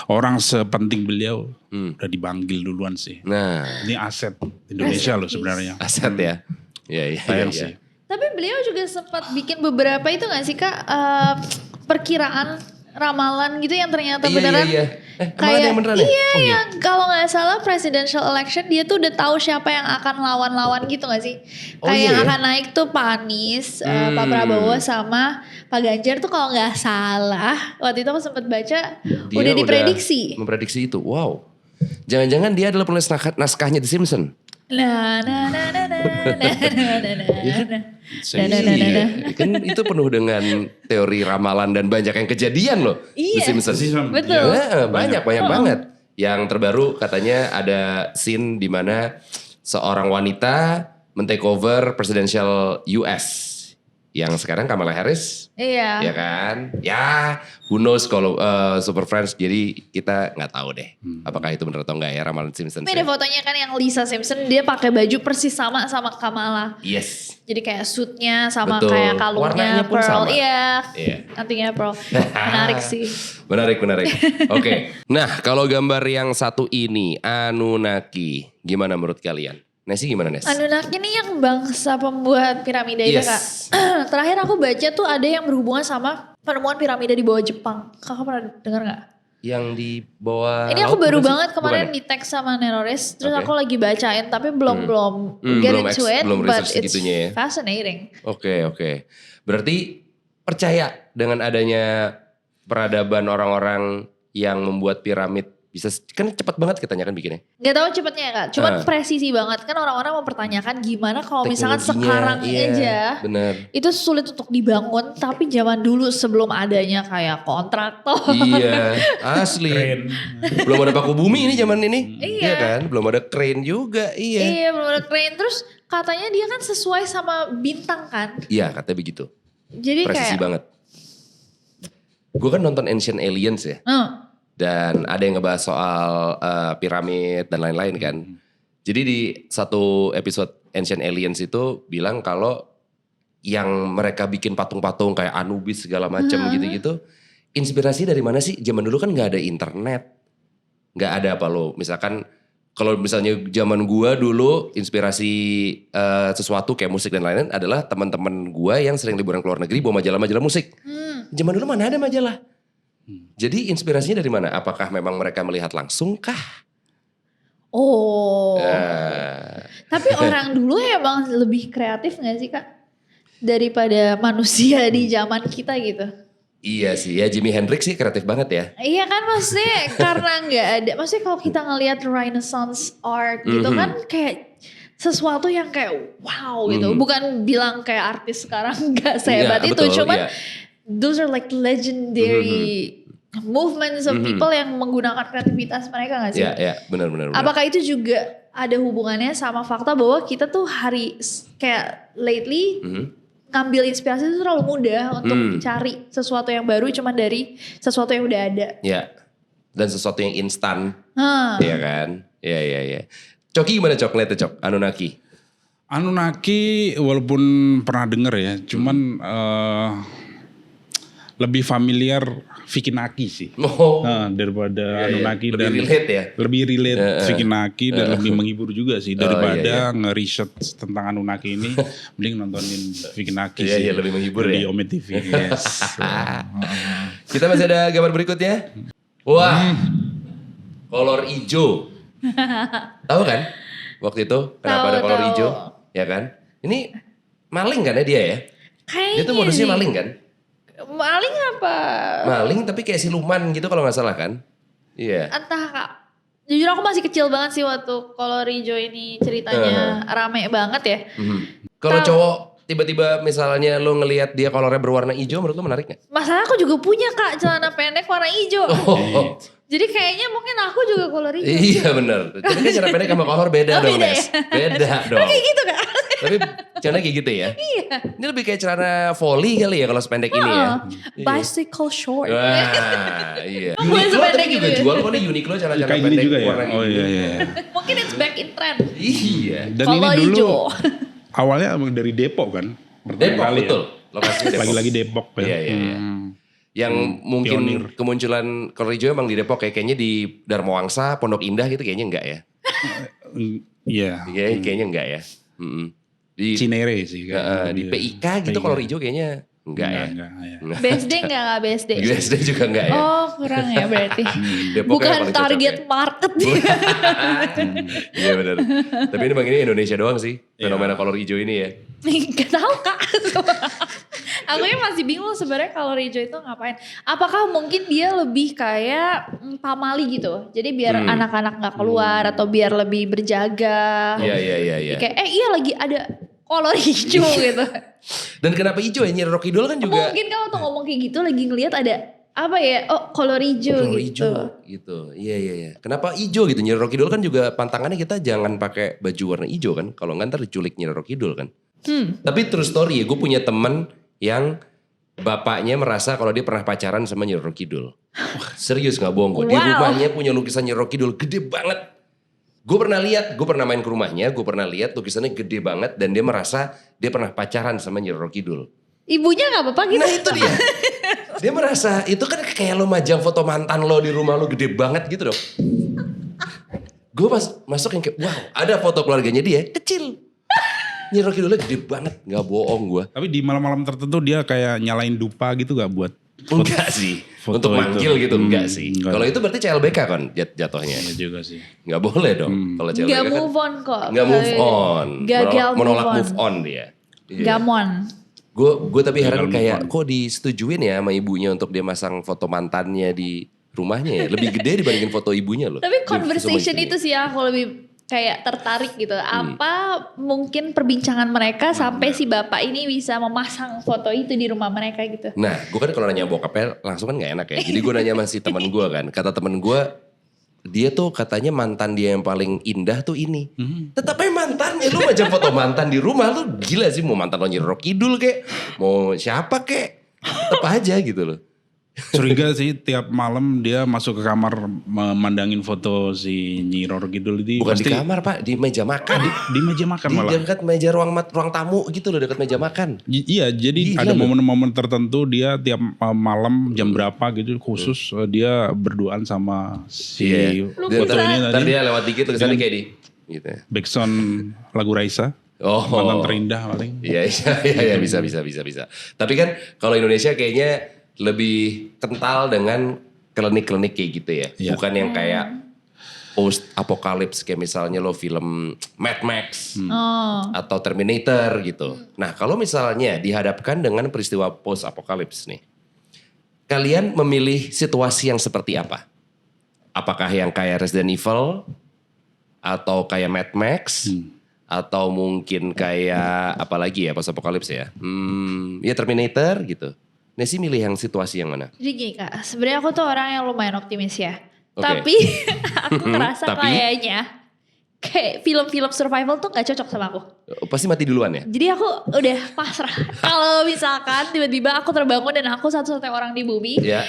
C: orang sepenting beliau udah dipanggil duluan sih.
B: Nah,
C: Ini aset Indonesia loh sebenarnya.
B: aset ya. Iya.
C: Sayang sih.
A: Tapi beliau juga sempat bikin beberapa itu gak sih Kak, perkiraan ramalan gitu yang ternyata beneran.
B: Iya. Emang ada yang beneran ya?
A: Iya, yang kalau nggak salah presidential election dia tuh udah tahu siapa yang akan lawan-lawan gitu gak sih? Kayak yang akan naik tuh Pak Anies, Pak Prabowo sama Pak Ganjar tuh kalau nggak salah. Waktu itu aku sempat baca
B: Dia
A: udah diprediksi.
B: Memprediksi itu. Wow. Jangan-jangan dia adalah penulis naskahnya The Simpsons.
A: Nah.
B: Iya. Kan itu penuh dengan teori ramalan dan banyak yang kejadian loh.
A: Iya,
B: The Simpsons.
A: betul.
B: Ya, banyak banget. Yang terbaru katanya ada scene di mana seorang wanita men-take over presidential US. Yang sekarang Kamala Harris.
A: Iya.
B: Ya kan? Ya, who knows kalau Super Friends. Jadi kita nggak tahu deh. Apakah itu benar atau enggak ya ramalan Simpsons.
A: Tapi ada fotonya kan yang Lisa Simpson dia pakai baju persis sama Kamala.
B: Yes.
A: Jadi kayak suitnya sama
B: Betul.
A: kayak kalungnya
B: Warnanya pun
A: pearl.
B: sama.
A: Iya.
B: Iya.
A: Antingnya pearl. Menarik sih.
B: Menarik. Oke. Nah, kalau gambar yang satu ini, Anunnaki. Gimana menurut kalian? Nesi gimana Nes?
A: Anunnaki ini yang bangsa pembuat piramida itu Kak. Terakhir aku baca tuh ada yang berhubungan sama penemuan piramida di bawah Jepang. Kakak pernah dengar gak?
B: Yang di bawah
A: Ini aku
B: laut
A: baru
B: bukan
A: banget
B: sih?
A: kemarin
B: Bukan
A: di tag sama Neroris. Terus
B: Oke.
A: aku lagi bacain tapi belum get
B: belum
A: into it.
B: belum
A: But
B: research
A: it's
B: segitunya ya.
A: fascinating.
B: Oke. Berarti percaya dengan adanya peradaban orang-orang yang membuat piramid bisa kan cepat banget katanya kan bikinnya.
A: Gak tahu cepetnya ya Kak. Cuman presisi banget. Kan orang-orang mempertanyakan gimana kalau misalkan
B: Teknologinya,
A: sekarang
B: iya,
A: aja.
B: Bener.
A: Itu sulit untuk dibangun. Tapi zaman dulu sebelum adanya kayak kontraktor.
B: Iya, asli. Belum ada paku bumi ini zaman ini.
A: Iya.
B: Kan? Belum ada crane juga. Iya.
A: Iya bener-bener keren. Terus katanya dia kan sesuai sama bintang kan.
B: Iya, katanya begitu.
A: Jadi
B: Presisi
A: kayak.
B: banget. Gue kan nonton Ancient Aliens ya. Dan ada yang ngebahas soal piramid dan lain-lain kan. Jadi di satu episode Ancient Aliens itu bilang kalau yang mereka bikin patung-patung kayak Anubis segala macam gitu-gitu. Inspirasi dari mana sih? Zaman dulu kan gak ada internet. Gak ada apa lo. Misalkan kalau misalnya zaman gua dulu inspirasi sesuatu kayak musik dan lain-lain adalah teman-teman gua yang sering liburan ke luar negeri bawa majalah-majalah musik. Zaman dulu mana ada majalah? Jadi inspirasinya dari mana? Apakah memang mereka melihat langsung kah?
A: Oh. Tapi orang dulu emang lebih kreatif gak sih Kak? Daripada manusia di zaman kita gitu.
B: Iya sih, ya Jimi Hendrix sih kreatif banget ya.
A: Iya kan maksudnya karena gak ada. Maksudnya kalau kita ngelihat Renaissance art gitu kan kayak sesuatu yang kayak wow gitu. Bukan bilang kayak artis sekarang gak sehebat
B: Iya,
A: itu.
B: betul,
A: Cuman
B: iya.
A: those are like legendary movements of people yang menggunakan kreativitas mereka gak sih?
B: Iya, benar.
A: Apakah itu juga ada hubungannya sama fakta bahwa kita tuh kayak lately ngambil inspirasi itu terlalu mudah untuk cari sesuatu yang baru cuman dari sesuatu yang udah ada.
B: Ya, dan sesuatu yang instan. Iya kan? Iya. Coki gimana Cok ngeliatnya Cok?
C: Anunnaki walaupun pernah denger ya, cuman lebih familiar Vikinaki sih. Daripada Anunnaki
B: lebih
C: dan
B: relate ya.
C: Lebih relate Vikinaki dan lebih menghibur juga sih daripada nge-research tentang Anunnaki ini. Mending nontonin Vikinaki sih.
B: Iya, lebih menghibur
C: di
B: ya.
C: Omet TV. Yes.
B: Kita masih ada gambar berikutnya. Wah, kolor hijau. Tahu kan? Waktu itu kenapa ada kolor hijau? Ya kan? Ini maling kan ya dia ya?
A: Kayaknya
B: Dia tuh modusnya maling kan?
A: Maling apa?
B: Maling tapi kayak siluman gitu kalau nggak salah kan? Iya.
A: Entah Kak. Jujur aku masih kecil banget sih waktu kolor hijau ini ceritanya rame banget ya.
B: Kalau cowok tiba-tiba misalnya lo ngelihat dia kolornya berwarna hijau, menurut lo menarik gak?
A: Masalah aku juga punya Kak celana pendek warna hijau. Jadi kayaknya mungkin aku juga kolor hijau.
B: Iya benar. Tapi kan celana pendek sama kolor beda dong,
A: beda
B: Nes.
A: ya?
B: Beda dong.
A: Kayak gitu Kak.
B: Tapi celana kayak gitu ya? Iya. Ini lebih kayak celana volley kali ya kalau sependek ini ya?
A: Bicycle short.
B: Wah, iya.
A: Boleh
B: Uniqlo
A: sependek
B: tadi juga
A: gitu ya?
B: jual kok nih Uniqlo celana-celana
C: Kayak gini
B: pendek
C: juga ya?
B: warna
C: Oh
B: hijau.
C: iya.
A: Mungkin it's back in trend.
B: Iya.
C: Dan
A: Kolor
C: ini dulu
A: hijau.
C: awalnya emang dari Depok kan? Pertama
B: Depok
C: kali
B: betul.
C: Ya.
B: Lokasinya Depok.
C: Lagi-lagi Depok ya.
B: Iya. Yang mungkin
C: pionir.
B: kemunculan kolor hijau emang di Depok kayaknya di Dharma Wangsa, Pondok Indah gitu kayaknya enggak ya?
C: Iya.
B: Kayaknya enggak ya. Di
C: Cinere sih.
B: di PIK gitu kolor hijau kayaknya enggak ya.
C: Enggak, ya.
A: BSD enggak Kak BSD?
B: Di USD juga enggak ya.
A: Oh kurang ya berarti.
B: Depok
A: Bukan
B: yang paling cocok
A: target
B: ya.
A: market.
B: Iya benar. Tapi ini bang ini Indonesia doang sih fenomena kolor hijau ini ya.
A: Gak tahu Kak. Aku masih bingung sebenarnya kolor hijau itu ngapain. Apakah mungkin dia lebih kayak pamali gitu. Jadi biar anak-anak gak keluar atau biar lebih berjaga.
B: Iya.
A: Kayak iya lagi ada kolor hijau gitu.
B: Dan kenapa hijau ya? Nyi Roro Kidul kan juga.
A: Mungkin kalau tuh ngomong kayak gitu lagi ngelihat ada apa ya? Oh kolor hijau
B: kolor
A: gitu.
B: hijau gitu. Iya. Kenapa hijau gitu? Nyi Roro Kidul kan juga pantangannya kita jangan pakai baju warna hijau kan. Kalau nggak ntar diculik Nyi Roro Kidul kan. Tapi true story ya, gue punya temen yang bapaknya merasa kalau dia pernah pacaran sama Nyi Roro Kidul. Serius gak bohong gue. Di rumahnya punya lukisan Nyi Roro Kidul gede banget. Gue pernah lihat, gue pernah main ke rumahnya, gue pernah lihat lukisannya gede banget dan dia merasa dia pernah pacaran sama Nyi Roro Kidul.
A: Ibunya gak apa-apa gitu?
B: Nah itu dia. Dia merasa itu kan kayak lo majang foto mantan lo di rumah lo gede banget gitu dong. Gue pas masuk yang kayak wow ada foto keluarganya dia kecil. Nyi Roro Kidulnya gede banget, gak bohong gue.
C: Tapi di malam-malam tertentu dia kayak nyalain dupa gitu gak buat
B: Enggak sih,
C: foto
B: untuk manggil
C: itu.
B: gitu enggak sih.
C: Enggak.
B: Kalau itu berarti CLBK kan jatuhnya.
C: Iya juga sih.
B: Enggak boleh dong. Kalau CLBK
A: Gak
B: kan
A: move on kok.
B: enggak move on.
A: Gagal
B: Menolak
A: move on.
B: move on dia. Iya.
A: Gamon.
B: Gue tapi heran
C: Gagal
B: kayak
C: move on.
B: kok disetujuin ya sama ibunya untuk dia masang foto mantannya di rumahnya ya. Lebih gede dibandingin foto ibunya loh.
A: Tapi
B: Di
A: conversation
B: foto ibunya.
A: itu sih yang aku lebih kayak tertarik gitu. Apa mungkin perbincangan mereka sampai si bapak ini bisa memasang foto itu di rumah mereka gitu.
B: Nah, gue kan kalau nanya bokapnya langsung kan gak enak ya. Jadi gue nanya sama si teman gue kan. Kata teman gue, dia tuh katanya mantan dia yang paling indah tuh ini. Tetap aja mantannya. Lu macam foto mantan di rumah lu gila sih. Mau mantan lo Nyi Roro Kidul kek. Mau siapa kek. Tetap aja gitu loh.
C: Curiga sih tiap malam dia masuk ke kamar memandangin foto si Nyi Roro Kidul itu.
B: Bukan di kamar pak, di meja makan.
C: Di meja makan
B: Di
C: malah.
B: dekat meja ruang tamu gitu loh, dekat meja makan.
C: Iya, jadi
B: Gila
C: ada
B: loh.
C: momen-momen tertentu dia tiap malam jam berapa gitu khusus dia berduaan sama si
A: Lu
C: foto
A: bisa.
C: ini
B: Ntar
C: tadi.
B: dia lewat dikit tulisannya kayak di. Gitu.
C: Backsound lagu Raisa.
B: Oh.
C: Mantan terindah paling.
B: Iya bisa. Tapi kan kalau Indonesia kayaknya lebih kental dengan klinik-klinik kayak gitu ya.
C: Iya.
B: Bukan yang kayak post apokalips kayak misalnya lo film Mad Max atau Terminator gitu. Nah, kalau misalnya dihadapkan dengan peristiwa post apokalips nih. Kalian memilih situasi yang seperti apa? Apakah yang kayak Resident Evil atau kayak Mad Max? Atau mungkin kayak apa lagi ya post apokalips ya? Ya Terminator gitu. Nesi milih yang situasi yang mana?
A: Jadi gini Kak, sebenarnya aku tuh orang yang lumayan optimis ya.
B: Oke.
A: Tapi aku ngerasa
B: Tapi?
A: kayaknya kayak film-film survival tuh gak cocok sama aku.
B: Pasti mati duluan ya?
A: Jadi aku udah pasrah. Kalau misalkan tiba-tiba aku terbangun dan aku satu-satunya orang di bumi.
B: Ya.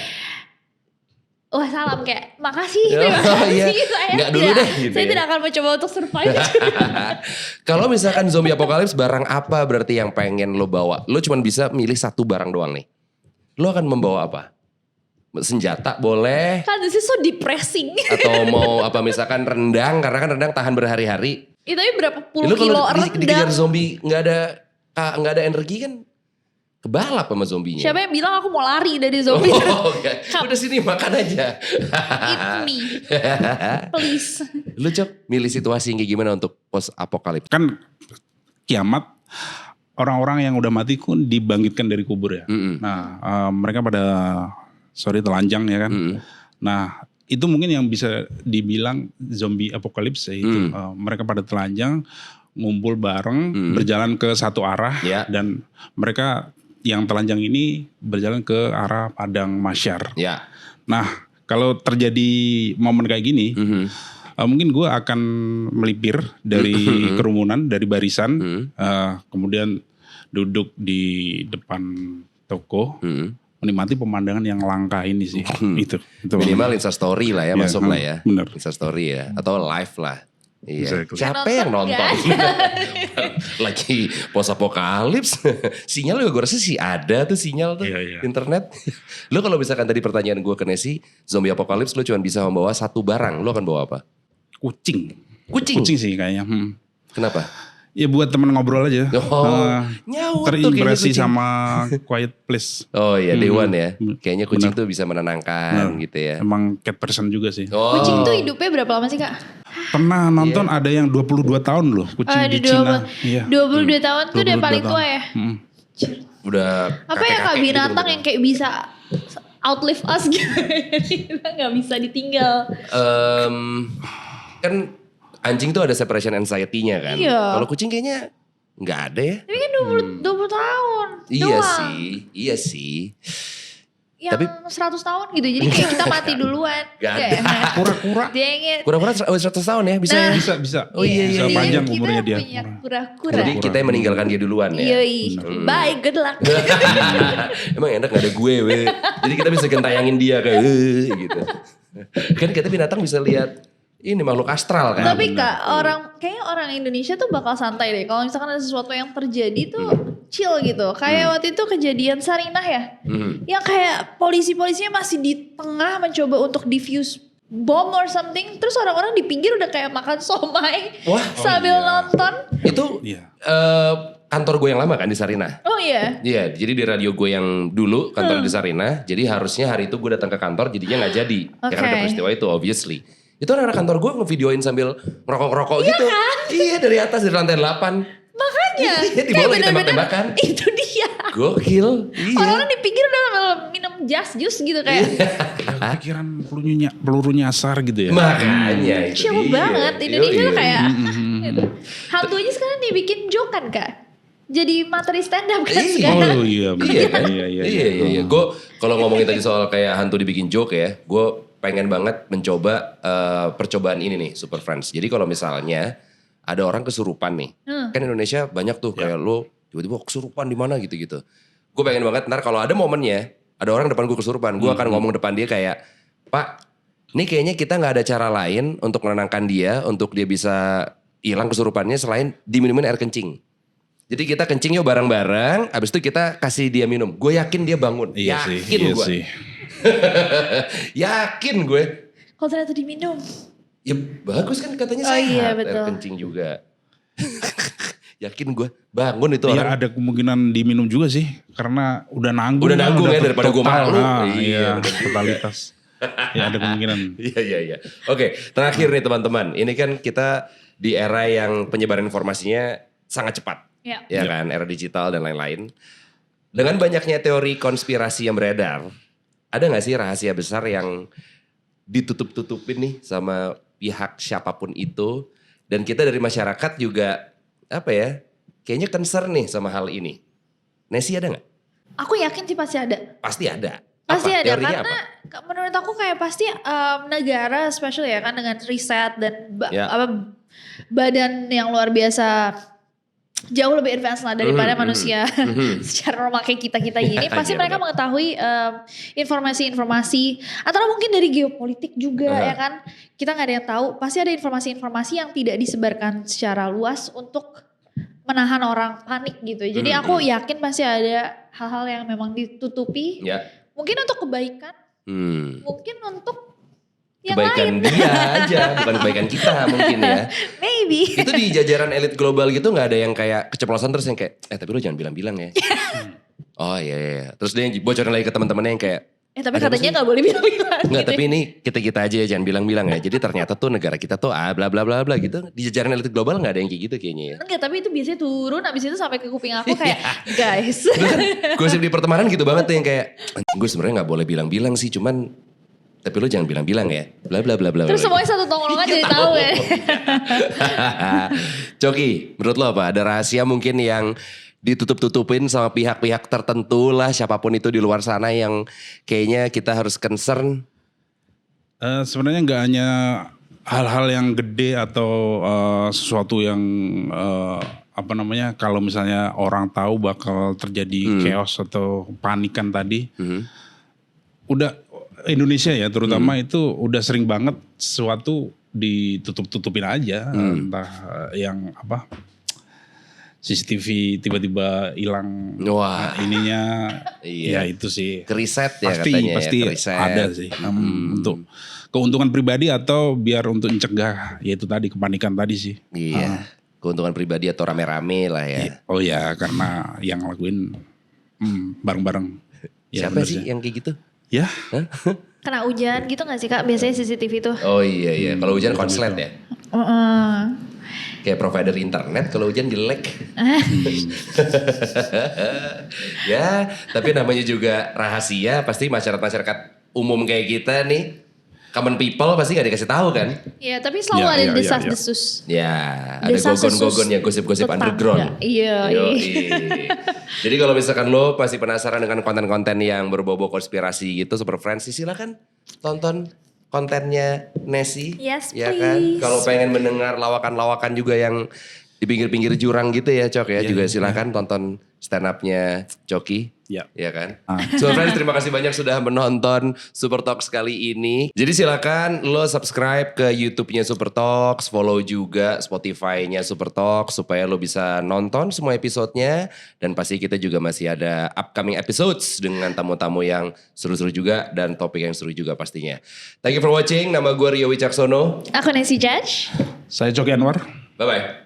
A: wah salam kayak makasih terima kasih saya tidak akan mencoba untuk survive.
B: Kalau misalkan zombie apokalips, barang apa berarti yang pengen lo bawa? Lo cuma bisa milih satu barang doang nih. Lo akan membawa apa? Senjata boleh.
A: Kan this is so depressing.
B: Atau mau apa misalkan rendang, karena kan rendang tahan berhari-hari.
A: Itu tapi berapa puluh
B: Lu
A: kilo
B: kalau
A: rendang.
B: dikejar zombie nggak ada energi kan kebalap sama zombinya.
A: Siapa yang bilang aku mau lari dari zombie?
B: Okay. Udah sini makan aja.
A: Eat me. Please.
B: Lu Cok, milih situasi yang kayak gimana untuk post apokalips?
C: Kan kiamat, orang-orang yang udah mati pun dibangkitkan dari kubur ya. Nah mereka pada telanjang ya kan. Nah itu mungkin yang bisa dibilang zombie apokalips ya itu. Mereka pada telanjang, ngumpul bareng, berjalan ke satu arah. Dan mereka yang telanjang ini berjalan ke arah padang mahsyar. Nah kalau terjadi momen kayak gini, mungkin gue akan melipir dari kerumunan, dari barisan. Kemudian duduk di depan toko. Menikmati pemandangan yang langka ini sih. Itu
B: minimal Insta story lah ya, masuk lah ya.
C: Bener.
B: Insta story ya, atau live lah. Iya.
C: Exactly.
B: Siapa yang nonton? Lagi post apokalips. Sinyal juga gue rasa sih ada tuh sinyal tuh internet. Lo kalau misalkan tadi pertanyaan gue ke Nesi, zombie apokalips lo cuma bisa membawa satu barang, lo akan bawa apa?
C: Kucing.
B: Kucing
C: sih kayaknya.
B: Kenapa?
C: Ya buat teman ngobrol aja.
B: Nyaut
C: terimpresi sama Quiet Place.
B: Oh iya, Dewan ya. Kayaknya kucing tuh bisa menenangkan gitu ya.
C: Emang cat person juga sih.
A: Kucing tuh hidupnya berapa lama sih Kak?
C: Pernah nonton ada yang 22 tahun loh kucing di Cina.
A: 22 tahun tuh udah paling tua ya?
B: Udah
A: apa ya Kak binatang yang kayak bisa outlive us gitu. Kita gak bisa ditinggal.
B: Kan anjing tuh ada separation anxiety-nya kan.
A: Iya.
B: Kalau kucing kayaknya nggak ada ya.
A: Tapi kan 20 tahun.
B: Iya sih.
A: Yang
B: tapi
A: 100 tahun gitu. Jadi kayak kita mati duluan.
B: Gak ada.
C: Kura-kura.
B: Kura-kura 100 tahun ya bisa ya?
C: Bisa.
B: Oh iya.
C: Bisa panjang umurnya dia.
A: Kita punya kura-kura.
B: Jadi kita yang meninggalkan dia duluan ya.
A: Bye, good luck.
B: Emang enak gak ada gue. Jadi kita bisa gentayangin dia kayak gitu. Kan kita binatang bisa lihat ini makhluk astral kan.
A: Tapi Kak, kayaknya orang Indonesia tuh bakal santai deh. Kalau misalkan ada sesuatu yang terjadi tuh chill gitu. Kayak waktu itu kejadian Sarinah ya. Yang kayak polisi-polisinya masih di tengah mencoba untuk defuse bom or something. Terus orang-orang di pinggir udah kayak makan somai sambil nonton.
B: Itu kantor gue yang lama kan di Sarinah.
A: Oh iya?
B: Iya, jadi di radio gue yang dulu kantor di Sarinah. Jadi harusnya hari itu gue datang ke kantor jadinya gak jadi. Karena ada peristiwa itu obviously. Itu anak-anak kantor gue ngevideoin sambil ngerokok-ngerokok gitu.
A: Kan?
B: Iya dari atas dari lantai 8.
A: Makanya.
B: Di bawah lagi tembak-tembakan.
A: Itu dia.
B: Gokil. Iya.
A: Orang-orang di pinggir udah minum jus gitu kayak.
C: Pikiran peluru nyasar gitu ya.
B: Makanya itu
A: chill banget. Indonesia tuh kayak. Gitu. Hantu aja sekarang dibikin joke kan Kak. Jadi materi stand up kan sekarang.
C: Oh iya.
B: Iya. Gue kalau ngomongin tadi soal kayak hantu dibikin joke ya. Gue pengen banget mencoba percobaan ini nih Super Friends. Jadi kalau misalnya ada orang kesurupan nih. Kan Indonesia banyak tuh kayak lo tiba-tiba kesurupan di mana gitu-gitu. Gue pengen banget ntar kalau ada momennya, ada orang depan gue kesurupan, gue akan ngomong depan dia kayak, Pak, ini kayaknya kita gak ada cara lain untuk menenangkan dia, untuk dia bisa hilang kesurupannya selain diminumin air kencing. Jadi kita kencing yuk bareng-bareng, abis itu kita kasih dia minum. Gue yakin dia bangun, yakin gue. Yakin gue.
A: Kalau ternyata diminum.
B: Ya bagus kan katanya sehat.
A: Iya, betul.
B: Air kencing juga. Yakin gue bangun itu
C: orang.
B: Ya
C: ada kemungkinan diminum juga sih. Karena udah nanggung.
B: Udah nanggung ya daripada gue malu.
C: Iya totalitas. Ya ada kemungkinan.
B: Iya. Oke terakhir nih teman-teman. Ini kan kita di era yang penyebaran informasinya sangat cepat. Ya kan era digital dan lain-lain. Dengan banyaknya teori konspirasi yang beredar. Ada gak sih rahasia besar yang ditutup-tutupin nih sama pihak siapapun itu. Dan kita dari masyarakat juga kayaknya concern nih sama hal ini. Nesi ada gak?
A: Aku yakin sih pasti ada.
B: Pasti ada.
A: Pasti
B: apa?
A: ada
B: Teorinya
A: karena
B: apa?
A: Menurut aku kayak pasti negara especially ya kan dengan riset dan badan yang luar biasa jauh lebih advance lah daripada manusia secara normal kayak kita ini. Pasti mereka mengetahui informasi-informasi atau mungkin dari geopolitik juga ya kan. Kita gak ada yang tahu. Pasti ada informasi-informasi yang tidak disebarkan secara luas untuk menahan orang panik gitu. Jadi aku yakin pasti ada hal-hal yang memang ditutupi. Mungkin untuk kebaikan, mungkin untuk yang
B: kebaikan
A: lain.
B: Dia aja, bukan kebaikan kita mungkin ya.
A: Maybe.
B: Itu di jajaran elit global gitu gak ada yang kayak keceplosan terus yang kayak, tapi lu jangan bilang-bilang ya. Oh iya. Terus dia yang bocorin lagi ke teman-temannya yang kayak,
A: tapi katanya gak boleh bilang-bilang.
B: Enggak,
A: gitu.
B: tapi ini kita aja ya, jangan bilang-bilang ya. Jadi ternyata tuh negara kita tuh bla bla bla bla gitu. Di jajaran elit global gak ada yang kayak gitu kayaknya ya.
A: Enggak, tapi itu biasanya turun abis itu sampai ke kuping aku kayak, guys.
B: Itu kan gosip di pertemanan gitu banget tuh yang kayak, gue sebenarnya gak boleh bilang-bilang sih, cuman tapi lu jangan bilang-bilang ya. Bla bla bla bla.
A: Terus semuanya satu tongkrongan jadi tahu ya.
B: Coki, menurut lo apa? Ada rahasia mungkin yang ditutup-tutupin sama pihak-pihak tertentu lah, siapapun itu di luar sana yang kayaknya kita harus concern?
C: Sebenarnya nggak hanya hal-hal yang gede atau sesuatu yang kalau misalnya orang tahu bakal terjadi chaos atau panikan tadi. Udah Indonesia ya terutama itu udah sering banget sesuatu ditutup-tutupin aja. Entah yang CCTV tiba-tiba hilang ininya. Ya itu sih.
B: Keriset ya
C: pasti,
B: katanya
C: pasti
B: ya. Keriset.
C: Ada sih. Untuk keuntungan pribadi atau biar untuk mencegah yaitu tadi kepanikan tadi sih.
B: Iya. Keuntungan pribadi atau rame-rame lah ya.
C: Oh ya karena yang ngelakuin bareng-bareng. Ya,
B: siapa sih yang kayak gitu?
C: Ya.
A: Kena hujan gitu gak sih Kak biasanya CCTV tuh?
B: Oh iya. Kalau hujan konslet ya? Kayak provider internet kalau hujan jelek. Ya, tapi namanya juga rahasia. Pasti masyarakat umum kayak kita nih, common people pasti gak dikasih tahu kan?
A: Iya, tapi selalu ada desas-desus.
B: Ya, ada gogon-gogonnya, gosip-gosip underground.
A: Iya.
B: Jadi kalau misalkan lo pasti penasaran dengan konten-konten yang berbau-bau konspirasi gitu, Super Friends, silakan tonton kontennya Nessie.
A: Yes,
B: ya kan? Kalau pengen mendengar lawakan-lawakan juga yang di pinggir-pinggir jurang gitu ya, Cok ya, juga silakan tonton stand up-nya Coki. Ya kan? So friends, terima kasih banyak sudah menonton Super Talks kali ini. Jadi silakan lo subscribe ke YouTube-nya Super Talks, follow juga Spotify-nya Super Talks supaya lo bisa nonton semua episodenya. Dan pasti kita juga masih ada upcoming episodes dengan tamu-tamu yang seru-seru juga dan topik yang seru juga pastinya. Thank you for watching. Nama gue Rio Wicaksono.
A: Aku Nessie Judge.
C: Saya Coki Anwar.
B: Bye-bye.